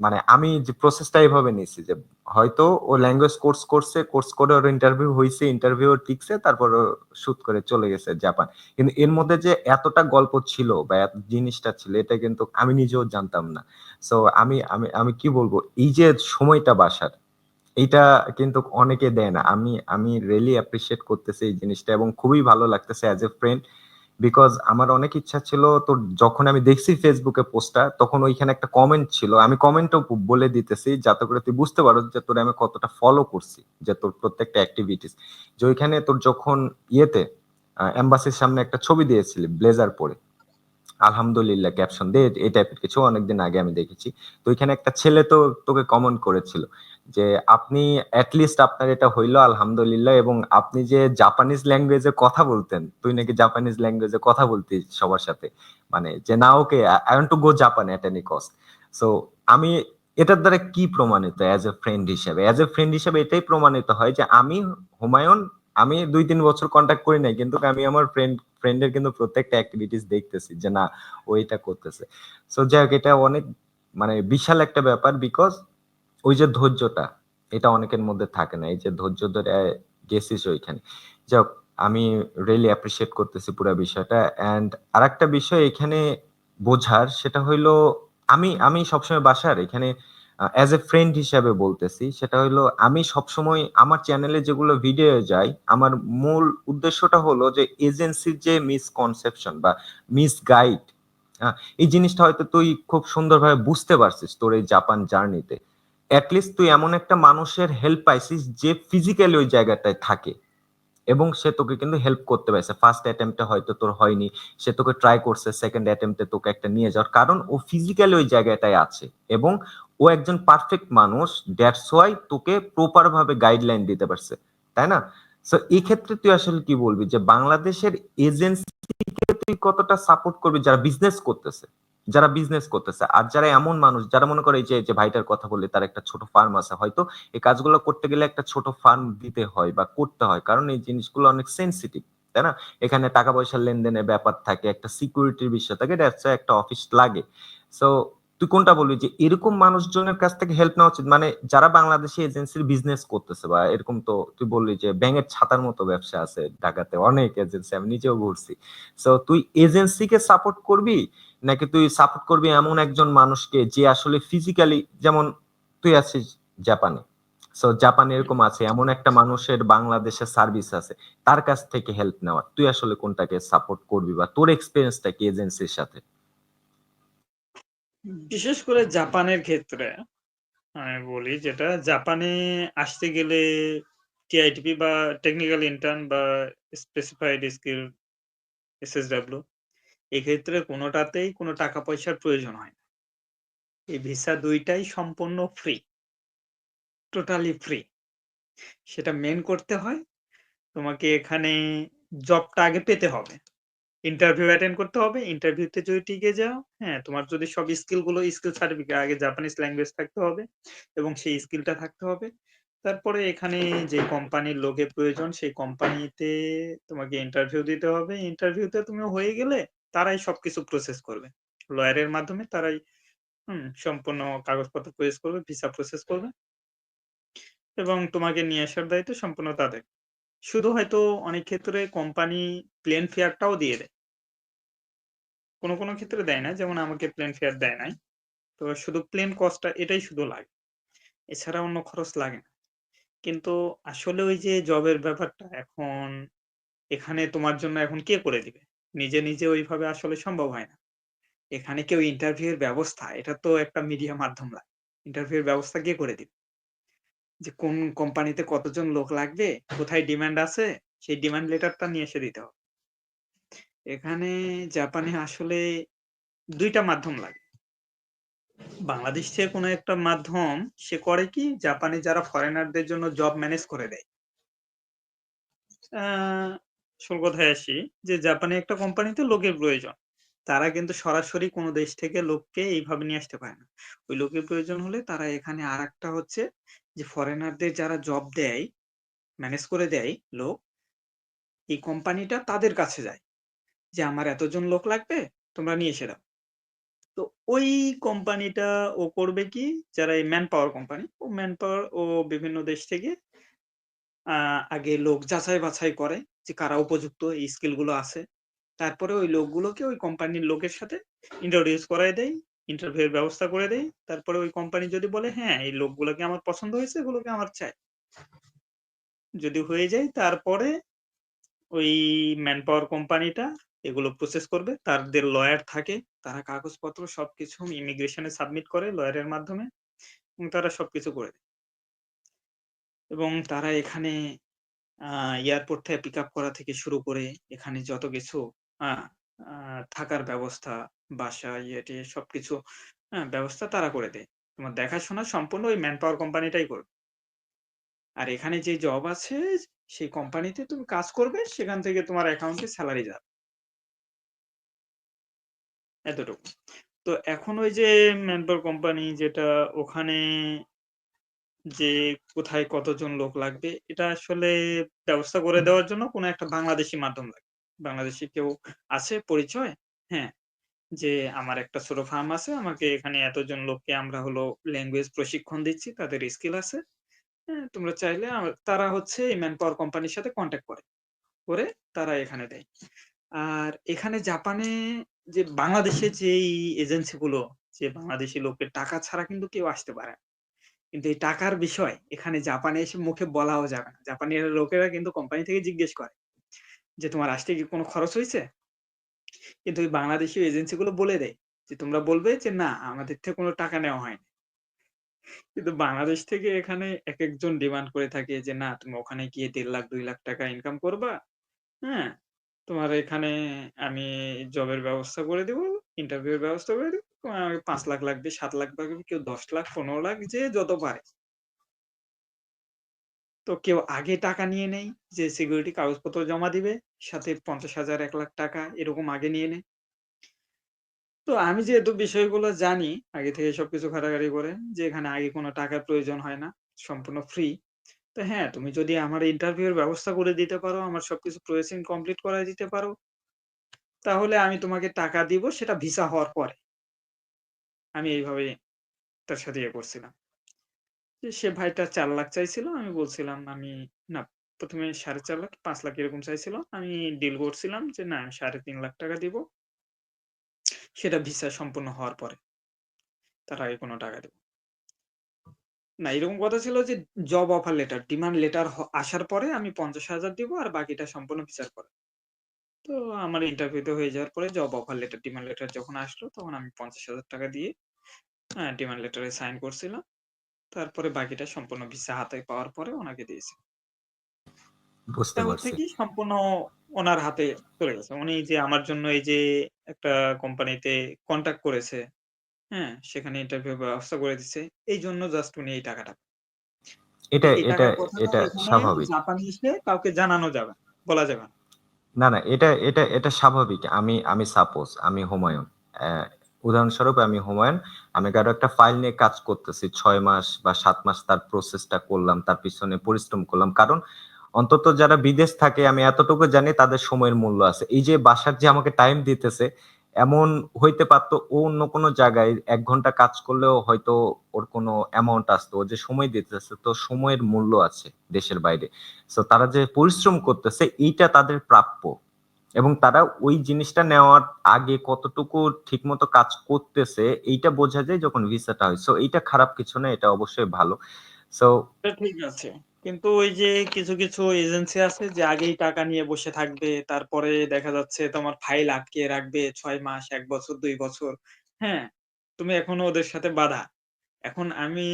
মানে আমি যে প্রসেসটা এইভাবে নিয়েছি যে হয়তো ও ল্যাঙ্গুয়েজ কোর্স করছে, কোর্স করে ওর ইন্টারভিউ হয়েছে, ইন্টারভিউ টিকছে, তারপর ও শুট করে চলে গেছে জাপান। কিন্তু এর মধ্যে যে এতটা গল্প ছিল বা এত জিনিসটা ছিল এটা কিন্তু আমি নিজেও জানতাম না। সো আমি আমি আমি কি বলবো, এই যে সময়টা বাসার, এইটা কিন্তু অনেকে দেয় না। আমি আমি রিয়েলি অ্যাপ্রিশিয়েট করতেছি এই জিনিসটা এবং খুবই ভালো লাগতেছে অ্যাজ এ ফ্রেন্ড। বিকজ আমার অনেক ইচ্ছা ছিল তোর, যখন আমি দেখছি ফেসবুকে পোস্টটা তখন ওইখানে একটা কমেন্ট ছিল, আমি কমেন্টও বলে দিতেছি যাতে করে তুই বুঝতে পারো যে তোর আমি কতটা ফলো করছি, যে তোর প্রত্যেকটা অ্যাক্টিভিটিস। যে ওইখানে তোর যখন ইয়েতে এম্বাসির সামনে একটা ছবি দিয়েছিলি ব্লেজার পরে, আলহামদুলিল্লাহ ক্যাপশন দিয়ে এই টাইপের কিছু অনেকদিন আগে আমি দেখেছি। তো ওইখানে একটা ছেলে তো তোকে কমেন্ট করেছিল যে আপনি অ্যাটলিস্ট আপনার এটা হইলো আলহামদুলিল্লাহ, এবং আপনি যে জাপানিজ ল্যাঙ্গুয়েজে কথা বলতেন, তুই নাকি জাপানিজ ল্যাঙ্গুয়েজে কথা বলতিস সবার সাথে, মানে যে না okay I want to go Japan at any cost. So আমি এটার দ্বারা কি প্রমাণিত অ্যাজ এ ফ্রেন্ড হিসেবে, অ্যাজ এ ফ্রেন্ড হিসেবে এটাই প্রমাণিত হয় যে আমি হুমায়ুন, আমি ২-৩ বছর কন্ট্যাক্ট করি নাই, কিন্তু আমি আমার ফ্রেন্ডের কিন্তু প্রত্যেকটা অ্যাক্টিভিটিস দেখতেছি যে না ও এটা করতেছে। সো যাই হোক, এটা অনেক মানে বিশাল একটা ব্যাপার, বিকজ ওই যে ধৈর্যটা, এটা অনেকের মধ্যে থাকে না। এই যে ধৈর্য ধরে গেছিস ওইখানে, যাই হোক, আমি রিয়েলি অ্যাপ্রিশিয়েট করতেছি পুরো বিষয়টা। অ্যান্ড আরেকটা বিষয় এখানে বোঝার, সেটা হইলো আমি আমি সবসময় বাসার এখানে অ্যাজ এ ফ্রেন্ড হিসাবে বলতেছি, সেটা হইলো আমি সবসময় আমার চ্যানেলে যেগুলো ভিডিও যায়, আমার মূল উদ্দেশ্যটা হলো যে এজেন্সির যে মিসকনসেপশন বা মিসগাইড, এই জিনিসটা হয়তো তুই খুব সুন্দরভাবে বুঝতে পারছিস তোর এই জাপান জার্নিতে। অ্যাটলিস্ট তুই এমন একটা মানুষের হেল্প পাইছিস যে ফিজিক্যালি ওই জায়গাটায় থাকে, এবং সে তোকে কিন্তু হেল্প করতে পারছে। ফার্স্ট অ্যাটেম্পটে হয়তো তোর হয়নি, সে তোকে ট্রাই করছে সেকেন্ড অ্যাটেম্পটে তোকে একটা নিয়ে যাওয়ার, কারণ ও ফিজিক্যালি ওই জায়গাটায় আছে এবং ও একজন পারফেক্ট মানুষ, দ্যাটস ওয়াই তোকে প্রপার ভাবে গাইডলাইন দিতে পারছে, তাই না? সো এই ক্ষেত্রে তুই আসলে কি বলবি যে বাংলাদেশের এজেন্সিকে তুই কতটা সাপোর্ট করবি যারা বিজনেস করতেছে, যারা বিজনেস করতেছে, আর যারা এমন মানুষ যারা মনে করে এই যে যে ভাইটার কথা বললি তার একটা ছোট ফার্ম আছে, হয়তো এই কাজগুলো করতে গেলে একটা ছোট ফান্ড দিতে হয় বা করতে হয়, কারণ এই জিনিসগুলো অনেক সেন্সিটিভ, তাই না? এখানে টাকা পয়সার লেনদেনের ব্যাপার থাকে, একটা সিকিউরিটির বিষয় থাকে, দ্যাটস একটা অফিস লাগে। সো তুই কোনটা বলবি যে এরকম মানুষজনের কাছ থেকে হেল্প নেওয়া উচিত, মানে যারা বাংলাদেশি এজেন্সির বিজনেস করতেছে, বা এরকম তো তুই বললি যে ব্যাঙের ছাতার মতো ব্যবসা আছে ঢাকাতে, অনেক এজেন্সি, আমি নিজেও ঘুরছি। সো তুই এজেন্সিকে সাপোর্ট করবি, নাকি তুই সাপোর্ট করবি এমন একজন মানুষকে যে আসলে ফিজিক্যালি, যেমন তুই আছিস জাপানে, সো জাপানে এরকম আছে, এমন একটা মানুষের বাংলাদেশে সার্ভিস আছে। তার কাছ থেকে হেল্প নেওয়া। তুই আসলে কোনটাকে সাপোর্ট করবি বা তোর এক্সপেরিয়েন্সটা কি এজেন্সির সাথে? বিশেষ করে জাপানের ক্ষেত্রে আমি বলি যেটা জাপানে আসতে গেলে টিআইটিপি বা টেকনিক্যাল ইন্টার্ন বা স্পেসিফাইড স্কিল এসএসডব্লিউ এক্ষেত্রে কোনোটাতেই কোনো টাকা পয়সার প্রয়োজন হয় না। এই ভিসা ২ টাই সম্পূর্ণ ফ্রি, টোটালি ফ্রি। সেটা মেইন করতে হয় তোমাকে এখানে জবটা আগে পেতে হবে। ইন্টারভিউ অ্যাটেন্ড করতে হবে। ইন্টারভিউতে যদি টিকে যাও, হ্যাঁ, তোমার যদি সব স্কিল সার্টিফিকেট আগে জাপানিজ ল্যাঙ্গুয়েজ থাকতে হবে এবং সেই স্কিলটা থাকতে হবে। তারপরে এখানে যে কোম্পানির লোকের প্রয়োজন সেই কোম্পানিতে তোমাকে ইন্টারভিউ দিতে হবে। ইন্টারভিউতে তুমি হয়ে গেলে তারাই সবকিছু প্রসেস করবে। লয়ারের মাধ্যমে তারাই সম্পূর্ণ কাগজপত্র প্রসেস করবে, ভিসা প্রসেস করবে এবং তোমাকে নিয়ে আসার দায়িত্ব সম্পূর্ণ তাদের। শুধু হয়তো অনেক ক্ষেত্রে কোম্পানি প্লেন ফেয়ারটাও দিয়ে দেয়। কোনো ক্ষেত্রে দেয় না। যেমন আমাকে প্লেন ফেয়ার দেয় নাই। তো শুধু প্লেন কস্টটা এটাই শুধু লাগে। এছাড়া অন্য খরচ লাগে না। কিন্তু আসলে ওই যে জবের ব্যাপারটা এখন এখানে তোমার জন্য এখন কে করে দিবে? নিজে ওইভাবে আসলে সম্ভব হয় না। এখানে কেউ ইন্টারভিউ এর ব্যবস্থা এটা তো একটা মিডিয়া মাধ্যম লাগে। ইন্টারভিউ এর ব্যবস্থা কে করে দিবে? যে কোন কোম্পানিতে কতজন লোক লাগবে, কোথায় ডিমান্ড আছে সেই ডিমান্ড লেটারটা নিয়ে এসে দিতে হবে। এখানে জাপানে আসলে ২ টা মাধ্যম লাগে। বাংলাদেশ থেকে কোনো একটা মাধ্যম সে করে কি জাপানে যারা ফরেনারদের জন্য জব ম্যানেজ করে দেয়। আ আসল কথায় আসি যে জাপানে একটা কোম্পানিতে লোকের প্রয়োজন। তারা কিন্তু সরাসরি কোনো দেশ থেকে লোককে এইভাবে নিয়ে আসতে পারে না। ওই লোকের প্রয়োজন হলে তারা এখানে আরেকটা হচ্ছে যে ফরেনারদের যারা জব দেয়, ম্যানেজ করে দেয় লোক, এই কোম্পানিটা তাদের কাছে যায়। যে আমার এতজন লোক লাগবে, তোমরা নিয়ে এসে দাও। তো ওই কোম্পানিটা ও করবে কি যারা এই ম্যান পাওয়ার কোম্পানি, ও ম্যান পাওয়ার ও বিভিন্ন দেশ থেকে আ আগে লোক যাচাই-বাছাই করে যে কারা উপযুক্ত এই স্কিল গুলো আছে। তারপরে ওই লোকগুলোকে ওই কোম্পানির লোকের সাথে ইন্ট্রোডিউস করায় দেয়, ইন্টারভিউ এর ব্যবস্থা করে দেয়। তারপরে ওই কোম্পানি যদি বলে, "হ্যাঁ, এই লোকগুলোকে আমার পছন্দ হয়েছে, এগুলোকে আমার চাই।" যদি হয়ে যায় তারপরে ওই ম্যান পাওয়ার কোম্পানিটা এগুলো প্রসেস করবে। তাদের লয়ার থাকে। তারা কাগজপত্র সবকিছু ইমিগ্রেশন এ সাবমিট করে লয়ারের মাধ্যমে এবং তারা সবকিছু করে দেয়। এবং তারা এখানে আ এয়ারপোর্ট থেকে পিকআপ করা থেকে শুরু করে এখানে যত কিছু আ আ থাকার ব্যবস্থা, বাসা, ইয়ে-টিয়ে সবকিছু ব্যবস্থা তারা করে দেয়। তোমার দেখাশোনা সম্পূর্ণ ওই ম্যান পাওয়ার কোম্পানিটাই করবে। আর এখানে যে জব আছে সেই কোম্পানিতে তুমি কাজ করবে, সেখান থেকে তোমার অ্যাকাউন্টে সেলারি যাবে। এতটুকু। তো এখন ওই যে ম্যানপাওয়ার কোম্পানি যেটা ওখানে যে কোথায় কতজন লোক লাগবে এটা আসলে ব্যবস্থা করে দেওয়ার জন্য কোনো একটা বাংলাদেশী মাধ্যম লাগবে। বাংলাদেশী কেউ আছে পরিচয়? হ্যাঁ, যে আমার একটা ছোট ফার্ম আছে। আমাকে এখানে এতজন লোককে আমরা হলো ল্যাঙ্গুয়েজ প্রশিক্ষণ দিচ্ছি। তাদের স্কিল আছে। হ্যাঁ, তোমরা চাইলে তারা হচ্ছে এই ম্যানপাওয়ার কোম্পানির সাথে কনট্যাক্ট করে। করে তারা এখানে দেয়। আর এখানে জাপানে যে বাংলাদেশে যেই এজেন্সি গুলো যে বাংলাদেশী লোকের টাকা ছাড়া কিন্তু কেউ আসতে পারে না। কিন্তু এই টাকার বিষয় এখানে জাপানে এসে মুখে বলাও যাবে না। জাপানের লোকেরা কিন্তু কোম্পানি থেকে জিজ্ঞেস করে যে, "তোমার আসতে কি কোনো খরচ হইছে?" কিন্তু ওই বাংলাদেশী এজেন্সি গুলো বলে দেয় যে, "তোমরা বলবে যে, না আমাদের থেকে কোনো টাকা নেওয়া হয়নি।" কিন্তু বাংলাদেশ থেকে এখানে একেকজন ডিমান্ড করে থাকে যে, "না তুমি ওখানে গিয়ে ১.৫ লাখ, ২ লাখ টাকা ইনকাম করবা। হ্যাঁ? তোমার এখানে আমি জবের ব্যবস্থা করে দিব, ইন্টারভিউ এর ব্যবস্থা করে দিব। তোমার ৫ লাখ লাগবে, ৭ লাখ লাগবে, কেউ ১০ লাখ, ১৫ লাখ যে যত পারে। তো কেউ আগে টাকা নিয়ে নেয় যে সিকিউরিটি কাগজপত্র জমা দিবে। সাথে ৫০,০০০ ৳১,০০,০০০ এরকম আগে নিয়ে নেয়। তো আমি যেহেতু বিষয়গুলো জানি আগে থেকে সবকিছু ঘাটাঘাটি করে যে এখানে আগে কোনো টাকার প্রয়োজন হয় না। সম্পূর্ণ ফ্রি। তো হ্যাঁ, তুমি যদি আমার ইন্টারভিউ এর ব্যবস্থা করে দিতে পারো, আমার সবকিছু প্রসেসিং কমপ্লিট করায় দিতে পারো, তাহলে আমি তোমাকে টাকা দিব সেটা ভিসা হওয়ার পরে। আমি এইভাবে তার সাথে ইয়ে করছিলাম। যে সে ভাইটা ৪ লাখ চাইছিল। আমি বলছিলাম আমি না ১ম এ ৪.৫ লাখ, ৫ লাখ এরকম চাইছিল। আমি ডিল করছিলাম যে না আমি ৳৩.৫ লাখ দিব। সেটা ভিসা সম্পূর্ণ হওয়ার পরে। তার আগে কোন টাকা দিব না, এরকম কথা ছিল যে job offer letter, demand letter আসার পরে আমি ৫০,০০০ দিব আর বাকিটা সম্পূর্ণ বিচার করে। তো আমার ইন্টারভিউতে হয়ে যাওয়ার পরে job offer letter, demand letter যখন আসলো তখন আমি ৳৫০,০০০ দিয়ে ডিমান্ড লেটারে সাইন করছিলাম। তারপরে বাকিটা সম্পূর্ণ ভিসা হাতে পাওয়ার পরে ওনাকে দিয়েছি। বুঝতে তারপর পারছি। থেকেই সম্পূর্ণ ওনার হাতে চলে গেছে। উনি যে আমার জন্য এই যে একটা কোম্পানিতে কনট্যাক্ট করেছে, হ্যাঁ? সেখানে ইন্টারভিউ ব্যবস্থা করে দিছে। এইজন্য জাস্ট উনি এই টাকাটা এটা এই এটা টাকার কথাটা এটা এখানে স্বাভাবিক। জাপানে এসে কাউকে জানানো যাবে না, বলা যাবে না। না, না, এটা স্বাভাবিক। আমি সাপোজ আমি হুমায়ূন। উদাহরণস্বরূপ আমি হুমায়ূন। আমি কারো একটা ফাইল নিয়ে কাজ করতেছি। ৬ মাস বা ৭ মাস তার প্রসেসটা করলাম, তার পিছনে পরিশ্রম করলাম। কারণ অন্তত যারা বিদেশ থাকে আমি এতটুকু জানি তাদের সময়ের মূল্য আছে। এই যে বাসার যে আমাকে টাইম দিতেছে, এমন হইতে পারত ও অন্য কোনো জায়গায় ১ ঘন্টা কাজ করলেও হয়তো ওর কোনো অ্যামাউন্ট আসতো। ও যে সময় দিতেছে তো সময়ের মূল্য আছে দেশের বাইরে। সো তারা যে পরিশ্রম করতেছে এইটা তাদের প্রাপ্য। এবং তারা ওই জিনিসটা নেওয়ার আগে কতটুকু ঠিকমতো কাজ করতেছে এইটা বোঝা যায় যখন ভিসাটা হয়। সো এইটা খারাপ কিছু না, এটা অবশ্যই ভালো। সো এটা ঠিক আছে। কিন্তু ওই যে কিছু এজেন্সি আছে যে আগেই টাকা নিয়ে বসে থাকবে। তারপরে দেখা যাচ্ছে তোমার ফাইল আটকিয়ে রাখবে ৬ মাস, ১ বছর, ২ বছর। হ্যাঁ? তুমি এখনো ওদের সাথে বাঁধা। এখন আমি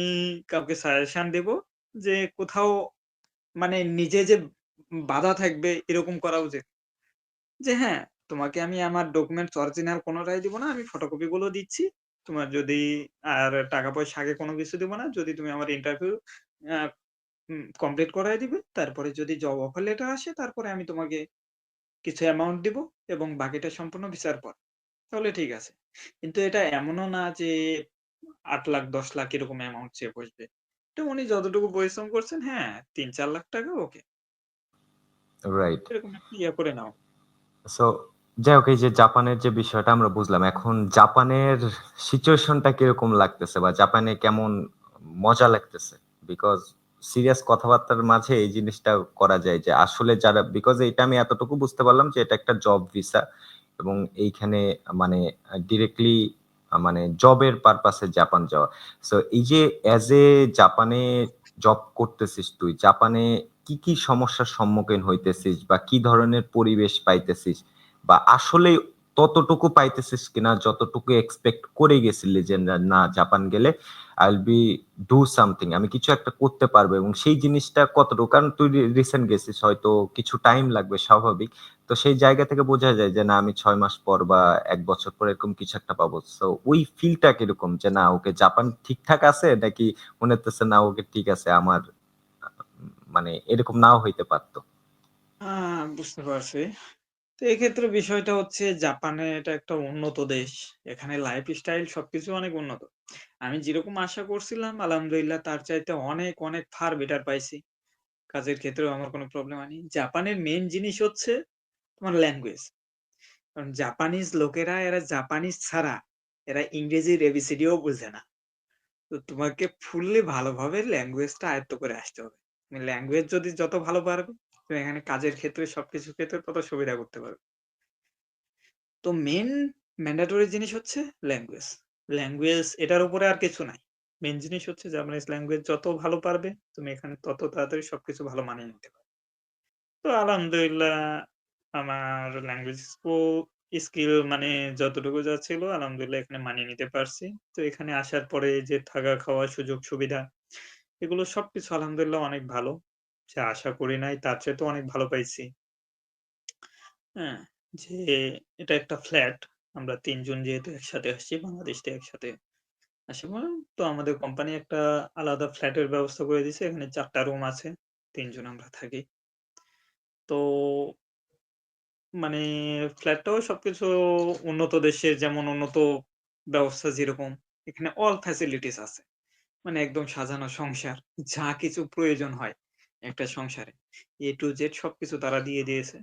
কাউকে সাজেশন দিব যে কোথাও মানে নিজে যে বাঁধা থাকবে এরকম করা উচিত। যে হ্যাঁ, তোমাকে আমি আমার ডকুমেন্টস অরিজিনাল কোনটাই দিব না। আমি ফটোকপি গুলো দিচ্ছি। তোমার যদি আর টাকা-পয়সা আগে কোন কিছু দিব না। যদি তুমি আমার ইন্টারভিউ আ কমপ্লিট করায় দিবে। তারপরে যদি জব অফার লেটার আসে তারপরে আমি তোমাকে কিছু অ্যামাউন্ট দিব এবং বাকিটা সম্পূর্ণ ভিসার পর। তাহলে ঠিক আছে। কিন্তু এটা এমনও না যে ৮,০০,০০০ ১০,০০,০০০ এরকম অ্যামাউন্ট চেয়ে বসবে। তো উনি যতটুকু পরিশ্রম করছেন হ্যাঁ, ৩-৪ লাখ টাকা ওকে। রাইট। এরকম একটা ইয়া করে নাও। সো যাই হোক এই যে জাপানের যে বিষয়টা আমরা বুঝলাম। এখন জাপানের সিচুয়েশনটা কিরকম লাগতেছে বা জাপানে কেমন মজা লাগতেছে? বিকজ সিরিয়াস কথাবার্তার মাঝে এই জিনিসটা করা যায় যে আসলে যারা বিকজ এইটা আমি এতটুকু বুঝতে পারলাম যে এটা একটা জব ভিসা এবং এইখানে মানে ডিরেক্টলি মানে জবের পারপাসে জাপান যাওয়া। সো এই যে এজ এ জাপানে জব করতেছিস তুই, জাপানে কি সমস্যার সম্মুখীন হইতেছিস বা কি ধরনের পরিবেশ পাইতেছিস? বা আসলেই ততটুকু পাইতেছিস কিনা যতটুকু এক্সপেক্ট করে গেছিলি যে না জাপান গেলে I'll be do something আমি কিছু একটা করতে পারবো এবং সেই জিনিসটা কতটুকু কারণ তুই রিসেন্ট গেছিস হয়তো কিছু টাইম লাগবে স্বাভাবিক। তো সেই জায়গা থেকে বোঝা যায় যে না আমি ৬ মাস পর বা ১ বছর পর এরকম কিছু একটা পাবো। সো ওই ফিলটা কিরকম যে না ওকে জাপান ঠিকঠাক আছে নাকি মনে হইতেছে না ওকে ঠিক আছে আমার আ মানে এরকম নাও হইতে পারত? আ বুঝতে পারছি। তো এক্ষেত্রে বিষয়টা হচ্ছে জাপানে এটা একটা উন্নত দেশ। এখানে লাইফস্টাইল সবকিছু অনেক উন্নত। আমি যেরকম আশা করছিলাম আলহামদুলিল্লাহ তার চাইতে অনেক ফার বেটার পাইছি। কাজের ক্ষেত্রেও আমার কোনো প্রবলেম হয়নি। জাপানের মেইন জিনিস হচ্ছে তোমার ল্যাঙ্গুয়েজ। কারণ জাপানিজ লোকেরা এরা জাপানিজ ছাড়া এরা ইংরেজির এবিসিডিও বুঝে না। তো তোমাকে ফুললি ভালোভাবে ল্যাঙ্গুয়েজটা আয়ত্ত করে আসতে হবে। তুমি ল্যাঙ্গুয়েজ যদি যত ভালো পারবে, তুমি এখানে কাজের ক্ষেত্রে সবকিছুর ক্ষেত্রে তত সুবিধা করতে পারবে। তো মেইন ম্যান্ডেটরি জিনিস হচ্ছে ল্যাঙ্গুয়েজ। ল্যাঙ্গুয়েজ এটার উপরে আর কিছু নাই। মেইন জিনিস হচ্ছে জাপানিজ ল্যাঙ্গুয়েজ যত ভালো পারবে, তুমি এখানে তত তাড়াতাড়ি সবকিছু ভালো মানিয়ে নিতে পারবে। তো আলহামদুলিল্লাহ আমার ল্যাঙ্গুয়েজ স্কিল মানে যতটুকু যা ছিল আলহামদুলিল্লাহ এখানে মানিয়ে নিতে পারছি। তো এখানে আসার পরে যে থাকা, খাওয়া, সুযোগ সুবিধা এগুলো সবকিছু আলহামদুলিল্লাহ অনেক ভালো। যা আশা করি নাই তার চাইতেও অনেক ভালো পাইছি। হ্যাঁ? যে এটা একটা ফ্ল্যাট। আমরা ৩ জন যেহেতু একসাথে আসছি, বাংলাদেশ থেকে একসাথে আসি তো আমাদের কোম্পানি একটা আলাদা ফ্ল্যাটের ব্যবস্থা করে দিছে। এখানে ৪ টা রুম আছে। ৩ জন আমরা থাকি। তো মানে ফ্ল্যাটটাও সবকিছু উন্নত দেশের যেমন উন্নত ব্যবস্থা যেরকম, এখানে অল ফ্যাসিলিটিস আছে। মানে একদম সাজানো সংসার। যা কিছু প্রয়োজন হয় একটা সংসারে। A to Z সবকিছু তারা দিয়ে দিয়েছে।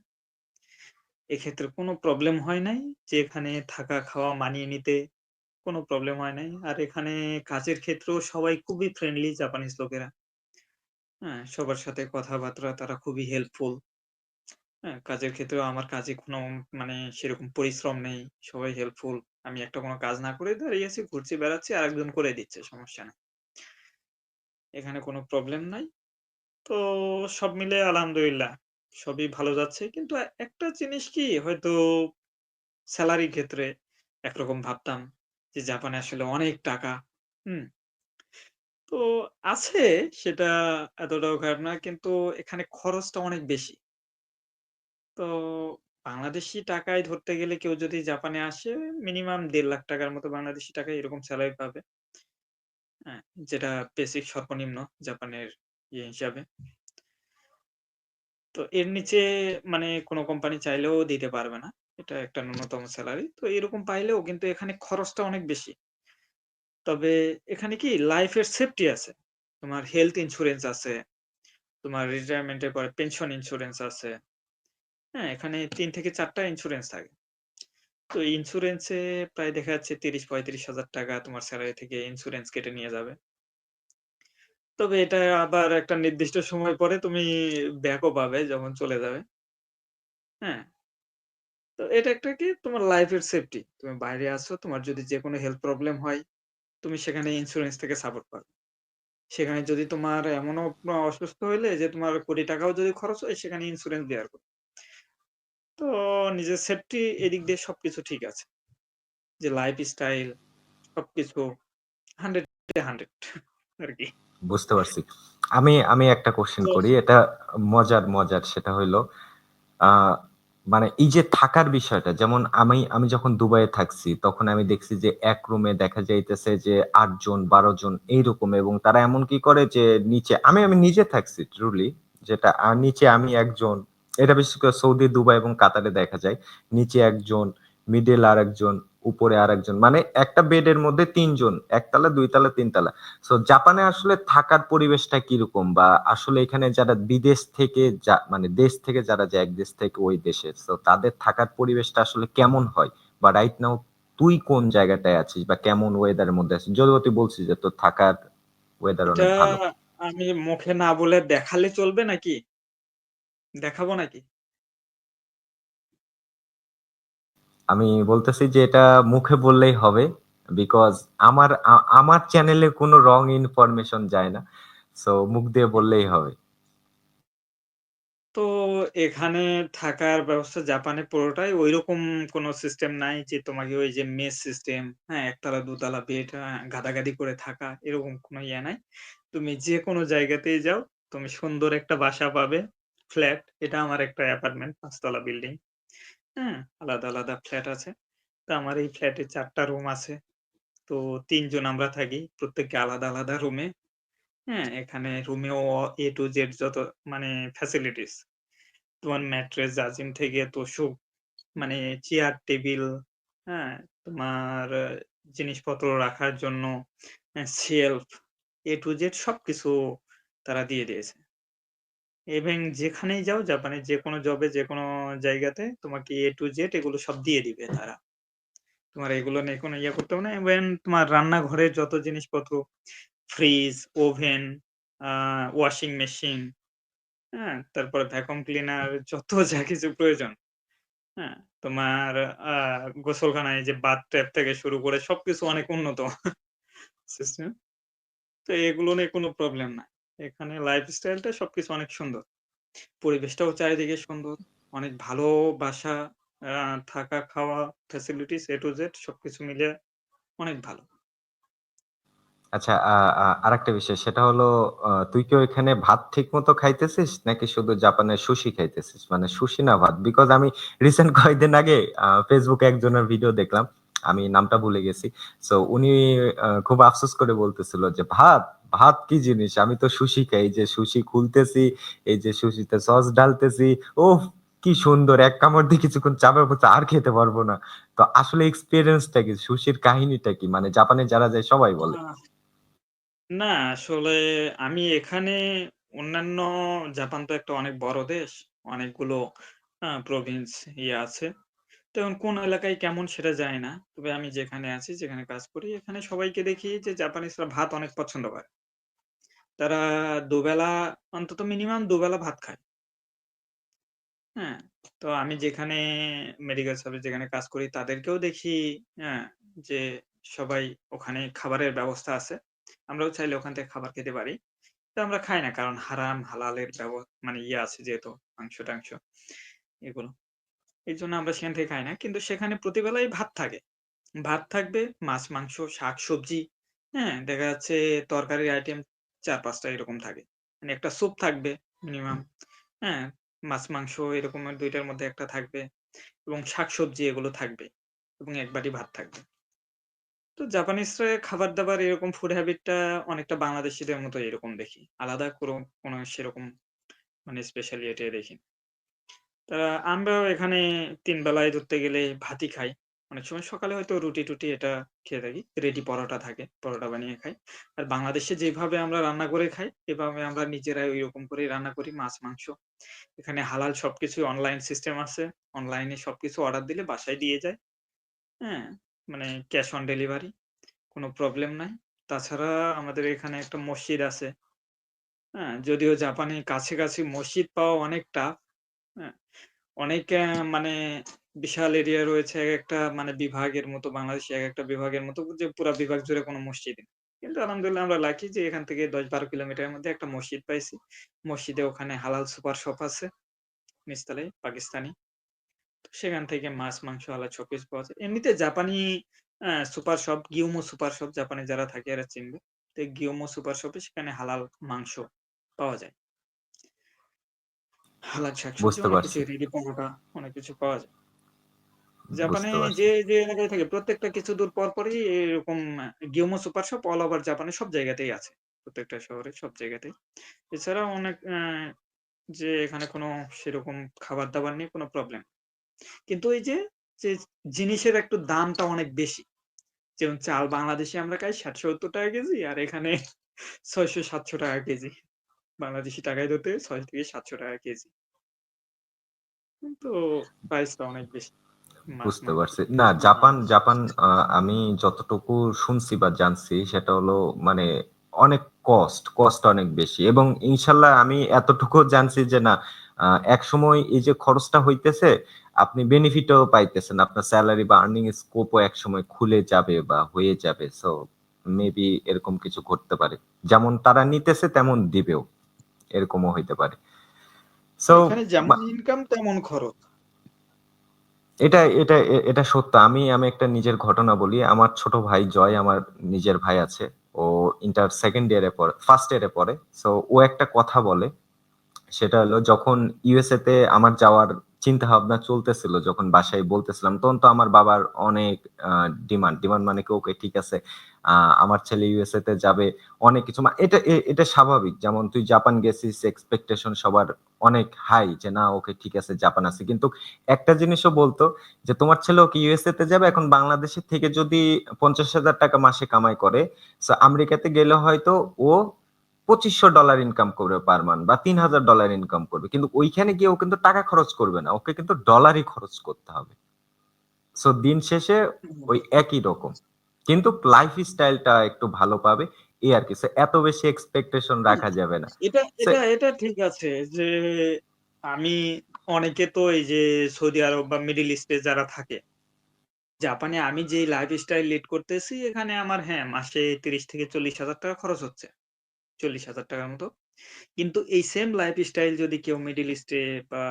এক্ষেত্রে কোনো প্রবলেম হয় নাই যে এখানে থাকা, খাওয়া মানিয়ে নিতে কোনো প্রবলেম হয় নাই। আর এখানে কাজের ক্ষেত্রেও সবাই খুবই ফ্রেন্ডলি জাপানিজ লোকেরা। হ্যাঁ? সবার সাথে কথাবার্তা তারা খুবই হেল্পফুল। হ্যাঁ? কাজের ক্ষেত্রেও আমার কাজে কোনো মানে সেরকম পরিশ্রম নেই। সবাই হেল্পফুল। আমি একটা কোনো কাজ না করে দাঁড়িয়ে আছি, ঘুরছি, বেড়াচ্ছি আরেকজন করে দিচ্ছে সমস্যা নাই। এখানে কোনো প্রবলেম নাই। তো সব মিলে আলহামদুলিল্লাহ সবই ভালো যাচ্ছে। কিন্তু একটা জিনিস কি হয়তো সেলারির ক্ষেত্রে একরকম ভাবতাম যে জাপানে আসলে অনেক টাকা। হুম? তো আছে সেটা এতটাও খারাপ না। কিন্তু এখানে খরচটা অনেক বেশি। তো বাংলাদেশী টাকায় ধরতে গেলে কেউ যদি জাপানে আসে মিনিমাম ৳১.৫ লাখ মতো বাংলাদেশী টাকায় এরকম সেলারি পাবে। হ্যাঁ? যেটা বেসিক সর্বনিম্ন জাপানের হিসাবে। তো এর নিচে মানে কোন কোম্পানি চাইলেও দিতে পারবে না। এটা একটা ন্যূনতম সেলারি। তো এরকম পাইলেও কিন্তু এখানে খরচটা অনেক বেশি। তবে এখানে কি লাইফ এর সেফটি আছে। তোমার হেলথ ইন্সুরেন্স আছে, তোমার রিটায়ারমেন্ট এর পরে পেনশন ইন্সুরেন্স আছে। হ্যাঁ? এখানে ৩ থেকে ৪ টা ইন্সুরেন্স থাকে। তো ইন্সুরেন্সে প্রায় দেখা যাচ্ছে ৩০-৩৫,০০০ তোমার সেলারি থেকে ইন্সুরেন্স কেটে নিয়ে যাবে। তবে এটা আবার একটা নির্দিষ্ট সময় পরে তুমি ব্যাকও পাবে যখন চলে যাবে। হ্যাঁ? তো এটা একটা কি তোমার লাইফ এর সেফটি। তুমি বাইরে আছো, তোমার যদি যেকোনো হেলথ প্রবলেম হয়, তুমি সেখানে ইন্সুরেন্স থেকে সাপোর্ট পাবে। সেখানে যদি তোমার এমনও অসুস্থ হইলে যে তোমার কোটি টাকাও যদি খরচ হয় সেখানে ইন্সুরেন্স বেয়ার করবে। তো নিজের সেফটি এদিক দিয়ে সবকিছু ঠিক আছে। যে লাইফস্টাইল সবকিছু 100 এ 100 আরকি। বুঝতে পারছি। আমি একটা কোয়েশ্চেন তো করি। এটা মজার সেটা হইলো আ মানে এই যে থাকার বিষয়টা যেমন আমি যখন দুবাইয়ে থাকছি তখন আমি দেখছি যে এক রুমে দেখা যাইতেছে যে ৮ জন ১২ জন এইরকম এবং তারা এমন কি করে যে নিচে আমি নিজে থাকছি ট্রুলি যেটা নিচে আমি একজন এটা বিশেষ করে সৌদি, দুবাই এবং কাতারে দেখা যায়। নিচে একজন, মিডল আরেকজন, উপরে আরেকজন। মানে একটা বেডের মধ্যে ৩ জন। ১ তলা, ২ তলা, ৩ তলা। সো জাপানে আসলে থাকার পরিবেশটা কিরকম? বা আসলে এখানে যারা বিদেশ থেকে মানে দেশ থেকে যারা যায় এক দেশ থেকে ওই দেশে। সো তাদের থাকার পরিবেশটা আসলে কেমন হয়? বা রাইট নাও তুই কোন জায়গাটায় আছিস বা কেমন ওয়েদার এর মধ্যে আছিস? যদিও তুই বলছিস যে তোর থাকার ওয়েদার এটা অনেক ভালো। আমি মুখে না বলে দেখালে চলবে নাকি? দেখাবো নাকি? আমি বলতেছি যে এটা মুখে বললেই হবে। বিকজ আমার চ্যানেলে কোনো রং ইনফরমেশন যায় না। সো মুখ দিয়ে বললেই হবে। তো এখানে থাকার ব্যবস্থা জাপানে পুরোটাই ঐরকম কোনো সিস্টেম নাই যে তোমাকে ওই যে মেস সিস্টেম, হ্যাঁ? ১ তলা ২ তলা বেড গাদাগাদি করে থাকা এরকম কোনো ইয়ে নাই। তুমি যেকোনো জায়গাতেই যাও, তুমি সুন্দর একটা বাসা পাবে। ফ্ল্যাট, এটা আমার একটা অ্যাপার্টমেন্ট ৫ তলা বিল্ডিং। হ্যাঁ? আলাদা ফ্ল্যাট আছে। তো আমার এই ফ্ল্যাটে ৪ টা রুম আছে। তো ৩ জন আমরা থাকি। প্রত্যেকে আলাদা রুমে। হ্যাঁ? এখানে রুমেও A to Z যত মানে ফ্যাসিলিটিস তোমার ম্যাট্রেস, জাজিম থেকে তোশক মানে চেয়ার টেবিল, হ্যাঁ? তোমার জিনিসপত্র রাখার জন্য শেলফ A to Z সবকিছু তারা দিয়ে দিয়েছে। এবং যেখানেই যাও জাপানের যেকোনো জবে যেকোনো জায়গাতে তোমাকে A to Z এগুলো সব দিয়ে দিবে তারা। তোমার এগুলো নিয়ে কোনো ইয়ে করতে হবে না। ইভেন তোমার রান্নাঘরের যত জিনিসপত্র ফ্রিজ, ওভেন, আ ওয়াশিং মেশিন, হ্যাঁ? তারপরে ভ্যাকুয়াম ক্লিনার যত যা কিছু প্রয়োজন, হ্যাঁ? তোমার আ গোসলখানায় যে বাথ ট্যাব থেকে শুরু করে সবকিছু অনেক উন্নত সিস্টেম। তো এগুলো নিয়ে কোনো প্রবলেম নাই। এখানে লাইফস্টাইলটা সবকিছু অনেক সুন্দর। পরিবেশটাও চারিদিকে সুন্দর। অনেক ভালো বাসা, আ থাকা, খাওয়া, ফ্যাসিলিটিস A to Z সবকিছু মিলে অনেক ভালো। আচ্ছা আরেকটা বিষয় সেটা হলো তুই কি ওইখানে ভাত ঠিকমতো খাইতেছিস নাকি শুধু জাপানের সুশি খাইতেছিস? মানে সুশি না ভাত? বিকজ আমি রিসেন্ট কয়েকদিন আগে ফেসবুকে একজনের ভিডিও দেখলাম। আমি নামটা ভুলে গেছি। সো উনি খুব আফসোস করে বলতেছিল যে, ভাত কি জিনিস? আমি তো সুশি খাই। এই যে সুশি খুলতেছি, এই যে সুশিতে সস ঢালতেছি। ওফ! কি সুন্দর! এক কামড় দিয়ে কিছুক্ষণ চাবার পর আর খেতে পারবো না। তো আসলে এক্সপেরিয়েন্সটা কি? সুশির কাহিনীটা কি? মানে জাপানে যারা যায় সবাই বলে। আ না আসলে আমি এখানে অন্যান্য জাপান তো একটা অনেক বড় দেশ। অনেকগুলো প্রভিন্স ইয়ে আছে। তো এখন কোন এলাকায় কেমন সেটা জানি না। তবে আমি যেখানে আছি, যেখানে কাজ করি, এখানে সবাইকে দেখি যে জাপানিজরা ভাত অনেক পছন্দ করে। তারা দুবেলা অন্তত মিনিমাম দুবেলা ভাত খায়। হ্যাঁ? তো আমি যেখানে মেডিকেল সার্ভিস যেখানে কাজ করি তাদেরকেও দেখি, হ্যাঁ? যে সবাই ওখানে খাবারের ব্যবস্থা আছে। আমরাও চাইলে ওখান থেকে খাবার খেতে পারি। তো আমরা খাই না। কারণ হারাম হালালের মানে আছে যেহেতু মাংস-টাংস এগুলো। এইজন্য আমরা সেখান থেকে খাই না। কিন্তু সেখানে প্রতিবেলাই ভাত থাকে। ভাত থাকবে, মাছ, মাংস, শাক-সবজি, হ্যাঁ? দেখা যাচ্ছে তরকারির আইটেম ৪-৫ টা এরকম থাকে। মানে একটা স্যুপ থাকবে মিনিমাম, হ্যাঁ? মাছ, মাংস এরকমের ২ টার মধ্যে একটা থাকবে এবং শাক-সবজি এগুলো থাকবে এবং ১ বাটি ভাত থাকবে। তো জাপানিজরা খাবার-দাবার এরকম ফুড হ্যাবিট টা অনেকটা বাংলাদেশীদের মতো এরকম দেখি। আলাদা কোনো সেরকম মানে স্পেশালিটি দেখি না। তা আমরাও এখানে ৩ বেলায় ধরতে গেলে ভাতই খাই। অনেক সময় সকালে হয়তো রুটি-টুটি এটা খেয়ে থাকি। রেডি পরোটা থাকে, পরোটা বানিয়ে খাই। আর বাংলাদেশে যেভাবে আমরা রান্না করে খাই, এভাবে আমরা নিজেরাই ঐরকম করেই রান্না করি মাছ, মাংস। এখানে হালাল সবকিছুই অনলাইন সিস্টেম আছে। অনলাইনে সবকিছু অর্ডার দিলে বাসায় দিয়ে যায়। হ্যাঁ? মানে ক্যাশ অন ডেলিভারি কোনো প্রবলেম নাই। তাছাড়া আমাদের এখানে একটা মসজিদ আছে। হ্যাঁ? যদিও জাপানে কাছাকাছি মসজিদ পাওয়া অনেক টাফ। হ্যাঁ? অনেক মানে বিশাল এরিয়া রয়েছে একেকটা মানে বিভাগের মতো বাংলাদেশে একেকটা বিভাগের মতো যে পুরা বিভাগ জুড়ে কোনো মসজিদ নেই। কিন্তু আলহামদুলিল্লাহ আমরা লাকি যে এখান থেকে ১০-১২ কিলোমিটারের মধ্যে একটা মসজিদ পাইছি। মসজিদে ওখানে হালাল সুপার শপ আছে নিচতলায় পাকিস্তানি। তো সেখান থেকে মাছ, মাংস, হালাল সবকিছু পাওয়া যায়। এমনিতে জাপানি সুপার শপ, গিওমো সুপার শপ জাপানে যারা থাকে এরা চিনবে। তো গিওমো সুপার শপে সেখানে হালাল মাংস পাওয়া যায়। হালাল শাকসবজি বুঝতে অনেক কিছু পারছি, রেডি পরোটা অনেক কিছু পাওয়া যায়। জাপানে বুঝতে পারছি। যে এলাকায় থাকে প্রত্যেকটা কিছু দূর পরই এরকম গিওমো সুপার শপ অল ওভার জাপানে সব জায়গাতেই আছে। প্রত্যেকটা শহরে সব জায়গাতেই। এছাড়াও অনেক যে এখানে কোনো সেরকম খাবার-দাবার নিয়ে কোনো প্রবলেম। কিন্তু ওই যে জিনিসের একটু দামটা অনেক বেশি। যেমন চাল বাংলাদেশে আমরা খাই ৳৬০-৭০ কেজি আর এখানে ৳৬০০-৭০০ কেজি। বাংলাদেশী টাকায় ধরতে ৳৬০০-৭০০ কেজি। তো প্রাইসটা অনেক বেশি। মাছ, বুঝতে মাংস পারছি। না, মানে জাপান জাপান আমি যতটুকু শুনছি বা জানছি সেটা হলো মানে অনেক কস্ট অনেক বেশি। এবং ইনশাল্লাহ আমি এতটুকুও জানছি যে না, একসময় এই যে খরচটা হইতেছে, আপনি বেনিফিটও পাইতেছেন। আপনার সেলারি বা আর্নিং স্কোপও একসময় খুলে যাবে বা হয়ে যাবে। সো মেবি এরকম কিছু ঘটতে পারে। যেমন তারা নিতেছে তেমন দিবেও। এরকমও হইতে পারে। সো এখানে যেমন ইনকাম তেমন খরচ। এটা সত্য। আমি একটা নিজের ঘটনা বলি। আমার ছোট ভাই জয়, আমার নিজের ভাই আছে। ও ইন্টার 2nd ইয়ারে পড়ে, 1st ইয়ারে পড়ে। সো ও একটা কথা বলে, সেটা হলো যখন ইউএসএ তে আমার যাওয়ার চিন্তাভাবনা চলতেছিল, যখন বাসায় বলতেছিলাম, তখন তো আমার বাবার অনেক ডিমান্ড মানে কি, ওকে ঠিক আছে, আমার ছেলে ইউএসএ তে যাবে, অনেক কিছু এটা স্বাভাবিক। যেমন তুই জাপান গেছিস, এক্সপেকটেশন সবার অনেক হাই যে না ওকে ঠিক আছে জাপান আছে। কিন্তু একটা জিনিসও বলতো যে তোমার ছেলে ওকে ইউএসএ তে যাবে, এখন বাংলাদেশের থেকে যদি 50,000 টাকা মাসে কামাই করে, সো আমেরিকাতে গেলে হয়তো ও $2,500 ইনকাম করবে পার মান্থ বা $3,000 ইনকাম করবে, কিন্তু ওইখানে গিয়ে ও কিন্তু টাকা খরচ করবে না, ওকে কিন্তু ডলারই খরচ করতে হবে। সো দিন শেষে হুম। ওই একই রকম, কিন্তু লাইফ স্টাইলটা একটু ভালো পাবে, এই আর কি। So, এত বেশি এক্সপেকটেশন হ্যাঁ, রাখা যাবে না। এটা So, এটা এটা ঠিক আছে যে আমি অনেকে তো এই যে সৌদি আরব বা মিডল ইস্টে যারা থাকে, জাপানে আমি যেই লাইফস্টাইল লিড করতেছি এখানে আমার মাসে ৩০,000-৪০,000 টাকা খরচ হচ্ছে। ৳৪০,000 র মতো। কিন্তু এই সেম লাইফস্টাইল যদি কেউ মিডল ইস্টে বা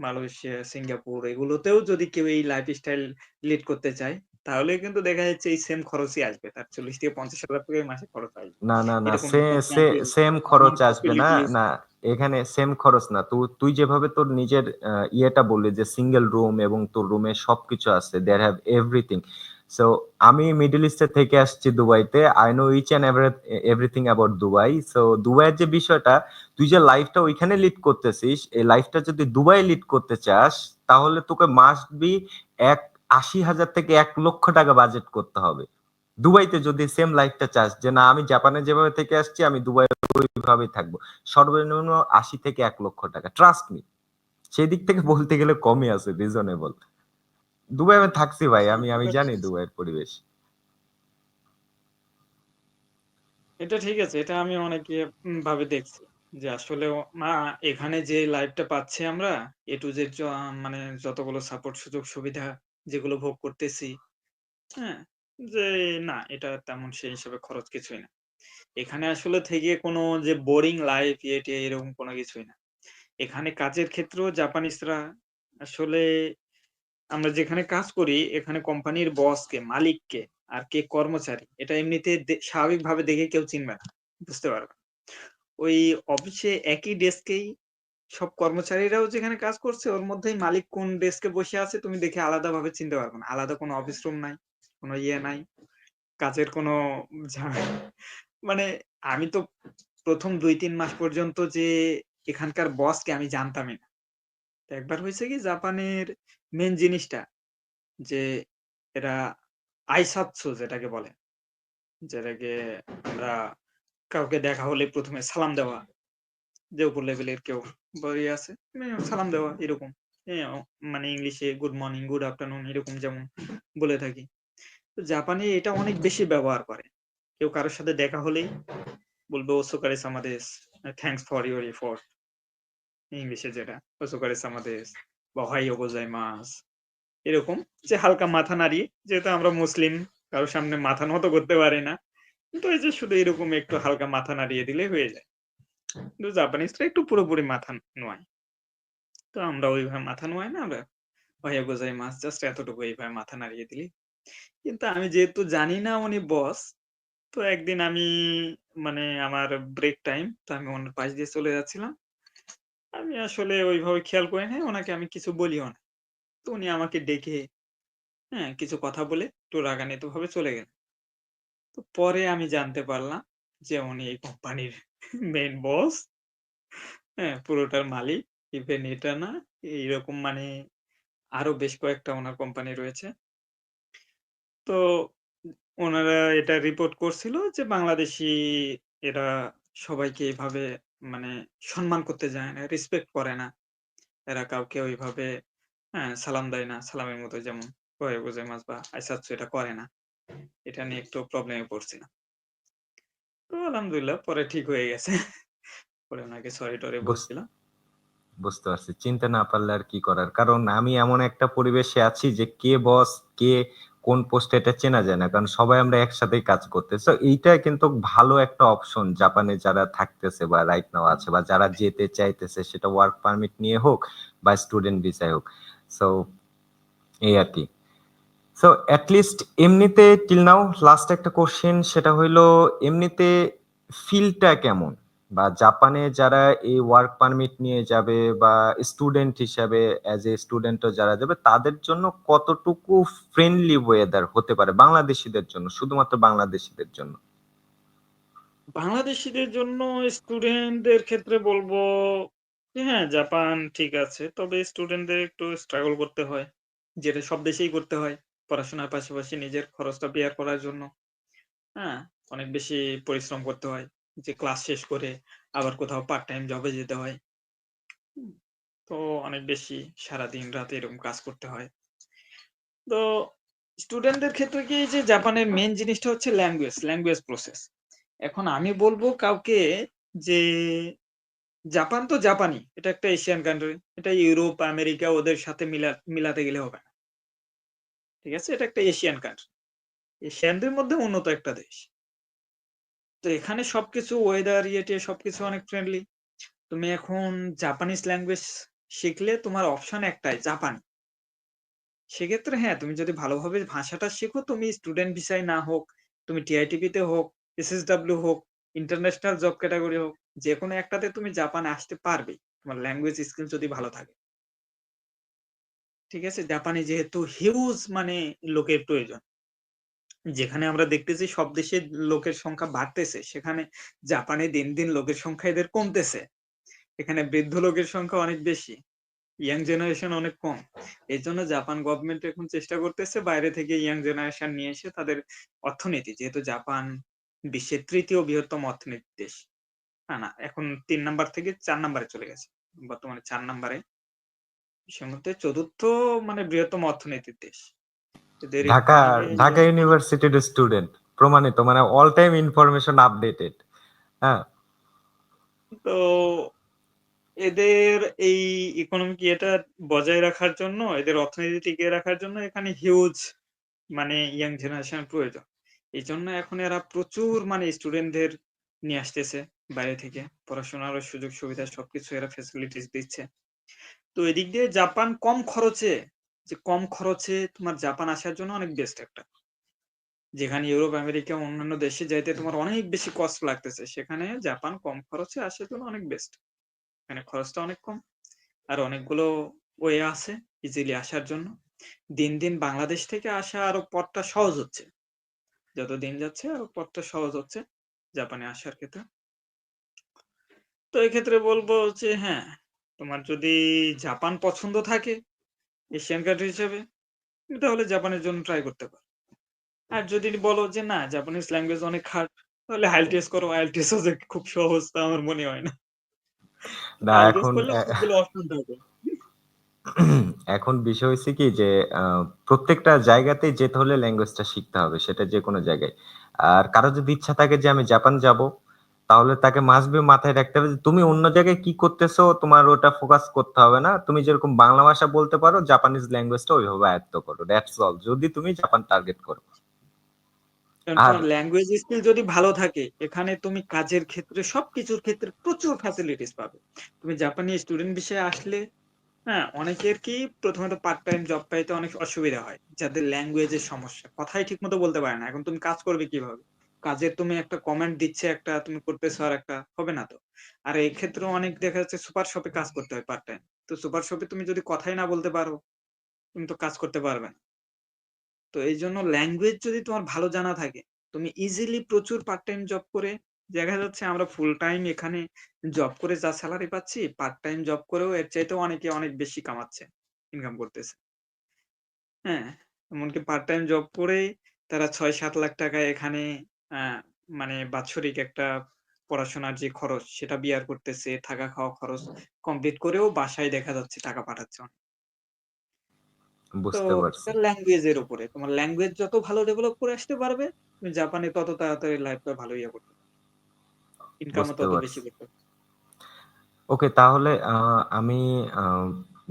মালয়েশিয়া, সিঙ্গাপুর এগুলোতেও যদি কেউ এই লাইফস্টাইল লিড করতে চায়, তাহলে কিন্তু দেখা যাচ্ছে এই সেম খরচই আসবে। তার ৳৪০,000-৫০,000 মাসে খরচ আসবে। না না না, এরকম সে একটা সে ক্যাম্পের সেম কমন খরচ আসবে না। পসিবিলিটিস না, এখানে সেম খরচ না। তুই যেভাবে তোর নিজের ইয়েটা বললি যে সিঙ্গেল রুম এবং তোর রুমে সবকিছু আছে, দেয়ার হ্যাভ এভরিথিং। সো আমি মিডল ইস্টে থেকে আসছি দুবাইতে, I know each and everything about Dubai. So দুবাইয়ের যে বিষয়টা, তুই যে লাইফটা ওইখানে লিড করতেছিস, এই লাইফটা যদি দুবাই লিড করতে চাস, তাহলে তোকে মাস্ট বি 80,000 থেকে 1,00,000 টাকা বাজেট করতে হবে। দুবাইতে যদি সেম লাইফটা চাস যে না আমি জাপানে যেভাবে থেকে আসছি আমি দুবাইয়ে ওইভাবেই থাকবো, সর্বনিম্ন 80 থেকে 1,00,000 টাকা, ট্রাস্ট মি। সেই দিক থেকে বলতে গেলে কমই আছে, রিজনেবল। দুবাই আমি থাকছি ভাই, আমি আমি এটা জানি ঠিক আছে। দুবাইয়ের পরিবেশ। এটা ঠিক আছে। এটা আমি অনেক ভাবে দেখছি। যে আসলেও এখানে যে লাইফটা পাচ্ছি আমরা A to Z মানে যতগুলো সাপোর্ট সুযোগ সুবিধা যেগুলো ভোগ করতেছি, হ্যাঁ? যে না এটা তেমন সেই হিসেবে খরচ কিছুই না। এখানে আসলে থেকে কোনো যে বোরিং লাইফ ইয়ে-টিয়ে এরকম কোনো কিছুই না। এখানে কাজের ক্ষেত্রেও জাপানিজরা আসলে আমরা যেখানে কাজ করি এখানে কোম্পানির বস কে, মালিক কে, আর কে কর্মচারী এটা এমনিতে স্বাভাবিকভাবে দেখে কেউ চিনবে না। বুঝতে পারবে না। ওই অফিসে একই ডেস্কেই সব কর্মচারীরাও যেখানে কাজ করছে ওর মধ্যেই মালিক কোন ডেস্কে বসে আছে তুমি দেখে আলাদাভাবে চিনতে পারবে না। আলাদা কোনো অফিস রুম নাই, কোনো ইয়ে নাই, কাজের কোনো ঝামেলা মানে আমি তো ১ম ২-৩ মাস পর্যন্ত যে এখানকার বসকে আমি জানতামই না। তো একবার হইছে কি জাপানের মেইন জিনিসটা যে এরা আইসাত্সু যেটাকে বলে। যেটাকে আমরা কাউকে দেখা হলে ১ম এ সালাম দেওয়া। যে উপর লেভেলের কেউ ইয়ে আছে সালাম দেওয়া এরকম। মানে ইংলিশে গুড মর্নিং, গুড আফটারনুন এরকম যেমন বলে থাকি। তো জাপানে এটা অনেক বেশি ব্যবহার করে। কেউ কারো সাথে দেখা হলেই বলবে ওসোকারে সামাদেস, থ্যাংকস ফর ইওর এফোর্ট ইংলিশে যেটা ওসোকারে সামাদেস বা ওহাইও গোজাইমাস এরকম যে হালকা মাথা নাড়িয়ে যেহেতু আমরা মুসলিম কারো সামনে মাথা নত করতে পারি না। কিন্তু এই যে শুধু এরকম একটু হালকা মাথা নাড়িয়ে দিলে হয়ে যায়। কিন্তু জাপানিজরা একটু পুরোপুরি মাথা নোয়ায়। তো আমরা ওইভাবে মাথা নোয়াই না আমরা ওহাইও গোজাইমাস জাস্ট এতটুকু এইভাবে মাথা নাড়িয়ে দিলি। কিন্তু আমি যেহেতু জানি না উনি বস তো একদিন আমি মানে আমার ব্রেক টাইম তো আমি ওনার পাশ দিয়ে চলে যাচ্ছিলাম। আমি আসলে ওইভাবে খেয়াল করি নাই। ওনাকে আমি কিছু বলিও না। তো উনি আমাকে ডেকে হ্যাঁ, কিছু কথা বলে একটু রাগান্বিতভাবে চলে গেলেন। তো পরে আমি জানতে পারলাম যে উনি এই কোম্পানির মেইন বস, হ্যাঁ, পুরোটার মালিক। ইভেন এটা না, এইরকম মানে আরো বেশ কয়েকটা উনার কোম্পানি রয়েছে। তো ওনারা এটা রিপোর্ট করছিল যে বাংলাদেশী এরা সবাইকে এভাবে মানে সম্মান করতে যায় না, রেসপেক্ট করে না। এরা কাউকে ওইভাবে হ্যাঁ, সালাম দেয় না। সালামের মতো যেমন ওহাইও গোজাইমাসু বা আইসাত্সু এটা করে না। এটা নিয়ে একটু প্রবলেমে পড়ছিলাম। তো আলহামদুলিল্লাহ পরে ঠিক হয়ে গেছে। পরে উনাকে সরি-টরি বুঝ বলছিলাম। বুঝতে পারছি। চিনতে না পারলে আর কি করার। কারণ আমি এমন একটা পরিবেশে আছি যে কে বস, কে কোন পোস্টে এটা চেনা যায় না। কারণ সবাই আমরা একসাথেই কাজ করতেছি। সো এইটা কিন্তু ভালো একটা অপশন জাপানে যারা থাকতেছে বা রাইট নাও আছে বা যারা যেতে চাইতেছে সেটা ওয়ার্ক পারমিট নিয়ে হোক বা স্টুডেন্ট ভিসায় হোক। সো এই আরকি। সো এট লিস্ট এমনিতে টিল নাও লাস্ট একটা কোশ্চেন সেটা হইলো এমনিতে ফিলটা কেমন? বা জাপানে যারা এই ওয়ার্ক পারমিট নিয়ে যাবে বা স্টুডেন্ট হিসাবে অ্যাজ এ স্টুডেন্টও যারা যাবে তাদের জন্য কতটুকু ফ্রেন্ডলি ওয়েদার হতে পারে বাংলাদেশীদের জন্য? শুধুমাত্র বাংলাদেশীদের জন্য। বাংলাদেশীদের জন্য স্টুডেন্টদের ক্ষেত্রে বলব যে হ্যাঁ, জাপান ঠিক আছে। তবে স্টুডেন্টদের একটু স্ট্রাগল করতে হয়। যেটা সব দেশেই করতে হয়। পড়াশোনার পাশাপাশি নিজের খরচটা বেয়ার করার জন্য। হ্যাঁ? অনেক বেশি পরিশ্রম করতে হয়। যে ক্লাস শেষ করে আবার কোথাও পার্ট টাইম জবে যেতে হয়। হুম? তো অনেক বেশি সারাদিন রাত এরকম কাজ করতে হয়। তো স্টুডেন্টদের ক্ষেত্রে কি যে জাপানের মেইন জিনিসটা হচ্ছে ল্যাঙ্গুয়েজ প্রসেস। এখন আমি বলব কাউকে যে জাপান তো জাপানই। এটা একটা এশিয়ান কান্ট্রি। এটা ইউরোপ, আমেরিকা ওদের সাথে মিলাতে গেলে হবে না। ঠিক আছে? এটা একটা এশিয়ান কান্ট্রি। এশিয়ানদের মধ্যে উন্নত একটা দেশ। তো এখানে সবকিছু ওয়েদার ইয়ে-টিয়ে সবকিছু অনেক ফ্রেন্ডলি। তুমি এখন জাপানিজ ল্যাঙ্গুয়েজ শিখলে তোমার অপশন একটাই জাপানি। সেক্ষেত্রে হ্যাঁ, তুমি যদি ভালোভাবে ভাষাটা শেখো তুমি স্টুডেন্ট ভিসায় না হোক, তুমি টিআইটিপি তে হোক, এসএসডব্লিউ হোক, ইন্টারন্যাশনাল জব ক্যাটেগরি হোক, যেকোনো একটাতে তুমি জাপানে আসতে পারবেই। তোমার ল্যাঙ্গুয়েজ স্কিল যদি ভালো থাকে। ঠিক আছে? জাপানে যেহেতু হিউজ মানে লোকের প্রয়োজন। যেখানে আমরা দেখতেছি সব দেশের লোকের সংখ্যা বাড়তেছে, সেখানে জাপানে দিন, দিন লোকের সংখ্যা এদের কমতেছে। এখানে বৃদ্ধ লোকের সংখ্যা অনেক বেশি। ইয়াং জেনারেশন অনেক কম। এজন্য জাপান গভর্নমেন্ট এখন চেষ্টা করতেছে বাইরে থেকে ইয়াং জেনারেশন নিয়ে এসে তাদের অর্থনীতি যেহেতু জাপান বিশ্বের ৩য় বৃহত্তম অর্থনীতির দেশ। না, এখন ৩ নাম্বার থেকে ৪ নাম্বারে চলে গেছে। বর্তমানে ৪ নাম্বারে। বিশ্বের মধ্যে ৪র্থ মানে বৃহত্তম অর্থনীতির দেশ। এদের ঢাকা ইকোনমি ঢাকা ইউনিভার্সিটির স্টুডেন্ট প্রমাণিত মানে অল টাইম ইনফরমেশন আপডেটেড। হ্যাঁ। তো এদের এই ইকোনমিক ইয়েটা বজায় রাখার জন্য, এদের অর্থনীতি টিকিয়ে রাখার জন্য এখানে হিউজ মানে ইয়াং জেনারেশন প্রয়োজন। এই জন্য এখন এরা প্রচুর মানে স্টুডেন্টদের নিয়ে আসতেছে বাইরে থেকে, পড়াশোনার সুযোগ সুবিধা সবকিছু এরা ফ্যাসিলিটিস দিচ্ছে। তো এদিক দিয়ে জাপান কম খরচে, যে কম খরচে তোমার জাপান আসার জন্য অনেক বেস্ট একটা। যেখানে ইউরোপ, আমেরিকা, অন্যান্য দেশে যাইতে তোমার অনেক বেশি কস্ট লাগতেছে, সেখানে জাপান কম খরচে আসার জন্য অনেক বেস্ট। এখানে খরচটা অনেক কম, আর অনেকগুলো ওয়ে আছে ইজিলি আসার জন্য। দিন দিন বাংলাদেশ থেকে আসা আরো পথটা সহজ হচ্ছে, যত দিন যাচ্ছে আরো পথটা সহজ হচ্ছে জাপানে আসার ক্ষেত্রে। তো এক্ষেত্রে বলবো যে হ্যাঁ, তোমার যদি জাপান পছন্দ থাকে এশিয়ান কান্ট্রি হিসেবে, তুমি তাহলে জাপানের জন্য ট্রাই করতে পারো। আর যদি বলো যে না, জাপানিজ ল্যাঙ্গুয়েজ অনেক হার্ড, তাহলে আইএলটিএস করো। আইএলটিএস ও যে খুব সহজ তা আমার মনে হয় না। না আইএলটিএস এখন করলে অনেকগুলো অপশন থাকে। এখন বিষয় হচ্ছে কি যে প্রত্যেকটা জায়গাতেই যেতে হলে ল্যাঙ্গুয়েজটা শিখতে হবে, সেটা যে কোনো জায়গায়। আর কারো যদি ইচ্ছা থাকে যে আমি জাপান যাব, তাহলে তাকে মাস্ট বি মাথায় রাখতে হবে যে তুমি অন্য জায়গায় কি করতেছো, তোমার ওটা ফোকাস করতে হবে না। তুমি যেরকম বাংলা ভাষা বলতে পারো, জাপানিজ ল্যাঙ্গুয়েজটা ওইভাবে আয়ত্ত করো, দ্যাটস অল, যদি তুমি জাপান টার্গেট করো। কারণ আর তোমার ল্যাঙ্গুয়েজ স্কিল যদি ভালো থাকে, এখানে তুমি কাজের ক্ষেত্রে সবকিছুর ক্ষেত্রে প্রচুর ফ্যাসিলিটিস পাবে। তুমি জাপানি স্টুডেন্ট বিষয়ে আসলে, হ্যাঁ, অনেকের কি প্রথমত পার্ট টাইম জব পাইতে অনেক অসুবিধা হয়, যাদের ল্যাঙ্গুয়েজের সমস্যা, কথাই ঠিক মতো বলতে পারে না। এখন তুমি কাজ করবে কিভাবে? কাজের তুমি একটা কমেন্ট দিচ্ছে, একটা তুমি করতেছো, আর একটা হবে না তো। আর এই ক্ষেত্রে অনেক দেখা যাচ্ছে সুপার শপে কাজ করতে হয় পার্ট টাইম। তো সুপার শপে তুমি যদি কথাই না বলতে পারো, তুমি তো কাজ করতে পারবে না। তো এই জন্য ল্যাঙ্গুয়েজ যদি তোমার ভালো জানা থাকে, তুমি ইজিলি প্রচুর পার্ট টাইম জব করে, দেখা যাচ্ছে আমরা ফুল টাইম এখানে জব করে যা স্যালারি পাচ্ছি, পার্ট টাইম জব করেও এর চাইতেও অনেকে অনেক বেশি কামাচ্ছে, ইনকাম করতেছে। হ্যাঁ, এমনকি পার্ট টাইম জব করেই তারা ৬-৭ লাখ টাকা এখানে আহ, মানে বাৎসরিক একটা পড়াশোনার যে খরচ সেটা বিয়ার করতেছে, থাকা খাওয়া খরচ কমপ্লিট করেও বাসায় দেখা যাচ্ছে টাকা পাঠাচ্ছে। তো বুঝতে পারছি। এটা ল্যাঙ্গুয়েজের উপরে, তোমার ল্যাঙ্গুয়েজ যত ভালো ডেভেলপ করে আসতে পারবে, তুমি জাপানে তত তাড়াতাড়ি লাইফটা ভালো ইয়ে করতে, ইনকামও বুঝতে তত বেশি পারছি। করতে পারবে। ওকে, তাহলে আমি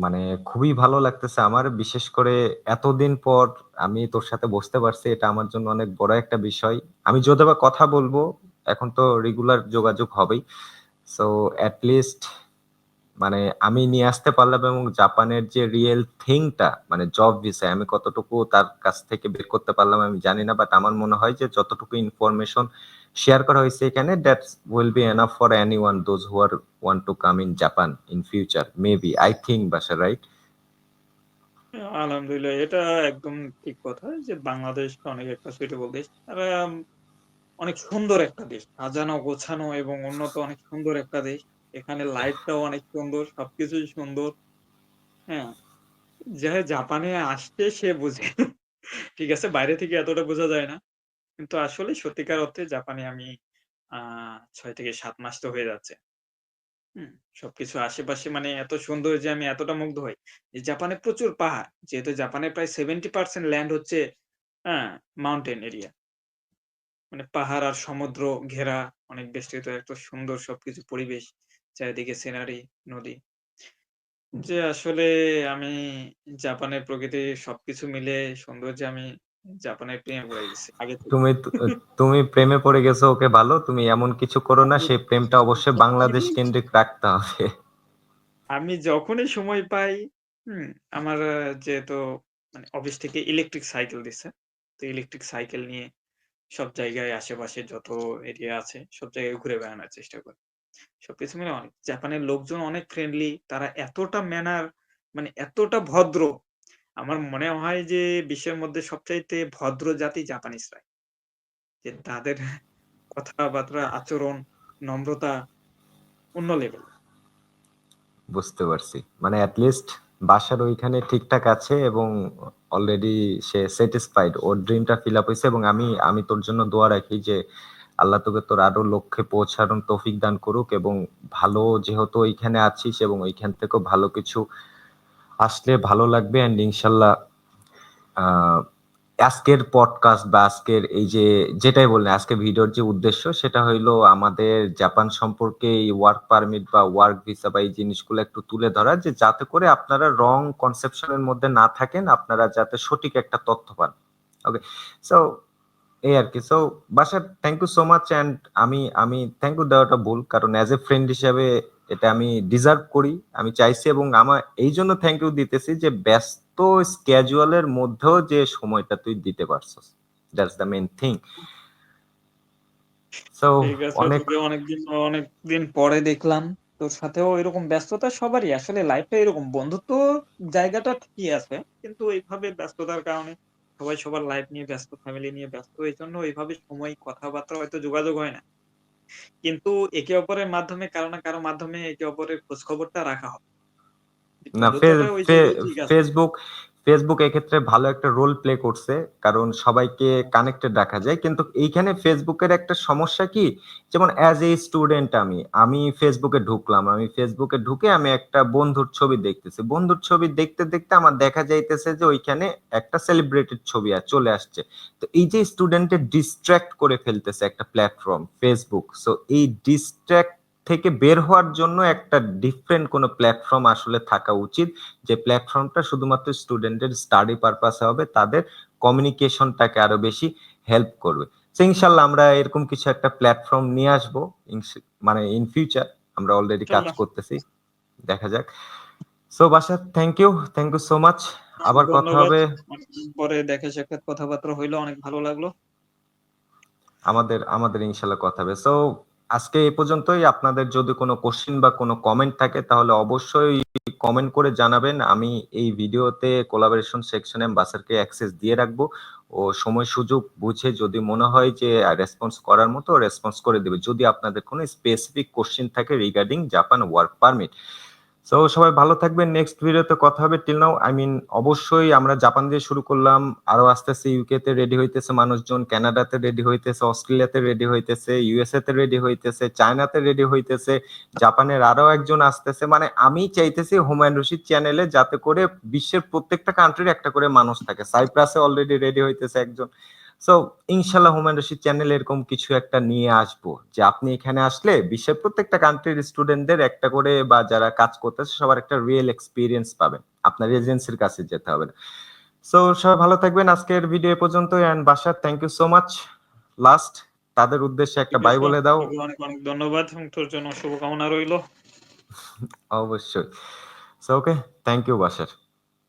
মানে খুবই ভালো লাগতেছে আমার, বিশেষ করে এতদিন পর আমি তোর সাথে বসতে পারছি, এটা আমার জন্য অনেক বড় একটা বিষয়। আমি যদিও বা কথা বলবো, এখন তো রেগুলার যোগাযোগ হবেই। সো অ্যাট লিস্ট মানে আমি নিয়ে আসতে পারলাম, এবং জাপানের যে রিয়েল থিংটা মানে জব ভিসায় আমি কতটুকু তার কাছ থেকে বের করতে পারলাম আমি জানি না, বাট আমার মনে হয় যে যতটুকু ইনফরমেশন শেয়ার করা হয়েছে এখানে, that will be enough for anyone those who are want to come in Japan in future maybe, I think, বাসা, রাইট? আলহামদুলিল্লাহ, এটা একদম ঠিক কথা যে বাংলাদেশ অনেক একটা সুইটেবল দেশ। আর অনেক সুন্দর একটা দেশ, সাজানো গোছানো এবং উন্নত, অনেক সুন্দর একটা দেশ। এখানে লাইফটাও অনেক সুন্দর, সবকিছুই সুন্দর। হ্যাঁ, যে জাপানে আসছে সে বুঝে। ঠিক আছে, বাইরে থেকে এতটা বোঝা যায় না, কিন্তু আসলে সত্যিকার অর্থে জাপানে আমি ৬ থেকে ৭ মাস তো হয়ে যাচ্ছে। হুম, সবকিছু আশেপাশে মানে এত সুন্দর যে আমি এতটা মুগ্ধ হই। যে জাপানে প্রচুর পাহাড়। যেহেতু জাপানে প্রায় 70% ল্যান্ড হচ্ছে হ্যাঁ, মাউন্টেন এরিয়া। মানে পাহাড় আর সমুদ্র ঘেরা, অনেক বেষ্টিত একটা সুন্দর সবকিছু পরিবেশ। চারিদিকে সিনারি, নদী। যে আসলে আমি জাপানের প্রকৃতি সবকিছু মিলে সৌন্দর্যে আমি জাপানের প্রেমে পড়ে গেছি আগে থেকে। তুমি তুমি প্রেমে পড়ে গেছো, ওকে, ভালো। তুমি এমন কিছু করো না, আমি সেই প্রেমটা অবশ্যই বাংলাদেশ কেন্দ্রিক রাখতে হবে। আমি যখনই সময় পাই, হুম, আমার যেহেতু মানে অফিস থেকে ইলেকট্রিক সাইকেল দিছে। তো ইলেকট্রিক সাইকেল নিয়ে সব জায়গায় আশেপাশে যত এরিয়া আছে সব জায়গায় ঘুরে বেড়ানোর চেষ্টা করি। সবকিছু মিলে অনেক, জাপানের লোকজন অনেক ফ্রেন্ডলি, তারা এতটা ম্যানার, মানে এতটা ভদ্র। আমার মনে হয় যে বিশ্বের মধ্যে সবচাইতে ভদ্র জাতি জাপানিজরাই। যে তাদের কথাবার্তা, আচরণ, নম্রতা অন্য লেভেল। বুঝতে পারছি, মানে লিস্ট বাসার ওইখানে ঠিকঠাক আছে, এবং অলরেডি সে স্যাটিসফাইড, ওর ড্রিমটা ফিল আপ হয়েছে। এবং আমি আমি তোর জন্য দোয়া রাখি যে আল্লাহ তোকে তোর আরো লক্ষ্যে পৌঁছানোর তৌফিক দান করুক, এবং ভালো, যেহেতু ওইখানে আছিস এবং ওইখান থেকেও ভালো কিছু আসলে ভালো লাগবে। এন্ড ইনশাল্লাহ আহ আজকের পডকাস্ট বা আজকের এই যে, যেটাই বললেন, আজকে ভিডিওর যে উদ্দেশ্য সেটা হইলো আমাদের জাপান সম্পর্কে এই ওয়ার্ক পারমিট বা ওয়ার্ক ভিসা বা এই জিনিসগুলো একটু তুলে ধরা, যে যাতে করে আপনারা রং কনসেপশনের মধ্যে না থাকেন, আপনারা যাতে সঠিক একটা তথ্য পান। ওকে, সো এই আর কি। So Basar thank you so much. And আমি আমি থ্যাংক ইউ দেওয়াটা ভুল, কারণ অ্যাজ এ ফ্রেন্ড হিসাবে এটা আমি ডিজার্ভ করি, আমি চাইছি, এবং আমার এই জন্য থ্যাংক ইউ দিতেছি যে ব্যস্ত স্ক্যাজুয়ালের মধ্যেও যে সময়টা তুই দিতে পারছস, that's the main thing. So ঠিক আছে, অনেক তোকে অনেকদিন পরে দেখলাম। তোর সাথেও এরকম ব্যস্ততা সবারই, আসলে লাইফটা এরকম, বন্ধুত্ব জায়গাটা ঠিকই আছে, কিন্তু এইভাবে ব্যস্ততার কারণে সবাই সবার লাইফ নিয়ে ব্যস্ত, ফ্যামিলি নিয়ে ব্যস্ত, এই জন্য এইভাবে সময় কথাবার্তা হয়তো যোগাযোগ হয় না, কিন্তু একে অপরের মাধ্যমে, কারো না কারো মাধ্যমে একে অপরের খোঁজ খবরটা রাখা হয়। না, বন্ধুত্বটা ওই জায়গায় ঠিক আছে। ফেসবুক ফেসবুক এক্ষেত্রে ভালো একটা রোল প্লে করছে, কারণ সবাইকে কানেক্টেড রাখা যায়। কিন্তু এইখানে ফেসবুকের একটা সমস্যা কি, যেমন অ্যাজ এ স্টুডেন্ট আমি আমি ফেসবুকে ঢুকলাম, আমি ফেসবুকে ঢুকে আমি একটা বন্ধুর ছবি দেখতেছি, বন্ধুর ছবি দেখতে দেখতে আমার দেখা যাইতেছে যে ওইখানে একটা সেলিব্রিটির ছবি আর চলে আসছে। তো এই যে স্টুডেন্টের ডিস্ট্রাক্ট করে ফেলতেছে একটা প্ল্যাটফর্ম ফেসবুক। সো এই ডিস্ট্রাক্ট থেকে বের হওয়ার জন্য একটা ডিফারেন্ট কোনো প্ল্যাটফর্ম আসলে থাকা উচিত, যে প্ল্যাটফর্মটা শুধুমাত্র স্টুডেন্টের স্টাডি পারপাসে হবে, তাদের কমিউনিকেশনটাকে আরো বেশি হেল্প করবে। তো ইনশাল্লাহ আমরা এরকম কিছু একটা প্ল্যাটফর্ম নিয়ে আসবো, মানে ইন ফিউচার। আমরা অলরেডি কাজ ইনশাল্লাহ। করতেছি, দেখা যাক। সো বাসা, থ্যাংক ইউ সো মাচ। আবার কথা ধন্যবাদ। হবে। অনেকদিন পরে দেখা সাক্ষাৎ কথাবার্তা হইলো, অনেক ভালো লাগলো। আমাদের আমাদের ইনশাল্লাহ কথা হবে। সো আজকে এই পর্যন্তই। আপনাদের যদি কোনো কোশ্চিন বা কোনো কমেন্ট থাকে তাহলে অবশ্যই কমেন্ট করে জানাবেন। আমি এই ভিডিওতে কোলাবোরেশন সেকশনে বাসারকে অ্যাক্সেস দিয়ে রাখবো, ও সময় সুযোগ বুঝে যদি মনে হয় যে রেসপন্স করার মতো রেসপন্স করে দেবে, যদি আপনাদের কোনো স্পেসিফিক কোশ্চিন থাকে regarding Japan work permit. So সবাই ভালো থাকবেন, নেক্সট ভিডিওতে কথা হবে। টিল নাও, অবশ্যই আমরা জাপান দিয়ে শুরু করলাম, আরো আস্তে আস্তে ইউকে তে রেডি হইতেছে মানুষজন, কানাডাতে রেডি হইতেছে, অস্ট্রেলিয়াতে রেডি হইতেছে, ইউএসএ তে রেডি হইতেছে, চায়নাতে রেডি হইতেছে, জাপানের আরো একজন আসতেছে। মানে আমি চাইতেছি হুমায়ুন রশিদ চ্যানেলে যাতে করে বিশ্বের প্রত্যেকটা কান্ট্রির একটা করে মানুষ থাকে। সাইপ্রাসে অলরেডি রেডি হইতেছে একজন। সো ইনশাল্লাহ হুমায়ুন রশিদ চ্যানেল এরকম কিছু একটা নিয়ে আসবো, যে আপনি এখানে আসলে বিশ্বের প্রত্যেকটা কান্ট্রির স্টুডেন্টদের একটা করে, বা যারা কাজ করতেছে সবার একটা রিয়েল এক্সপিরিয়েন্স পাবেন, আপনার এজেন্সির কাছে যেতে হবে না। সো সবাই ভালো থাকবেন, আজকের ভিডিও পর্যন্ত। And Basar thank you so much. Last তাদের উদ্দেশ্যে একটা ঠিক বাই আছে, বলে দাও। তোকে অনেক অনেক ধন্যবাদ এবং তোর জন্য শুভকামনা রইলো। অবশ্যই। সো ওকে, থ্যাংক ইউ বাসার।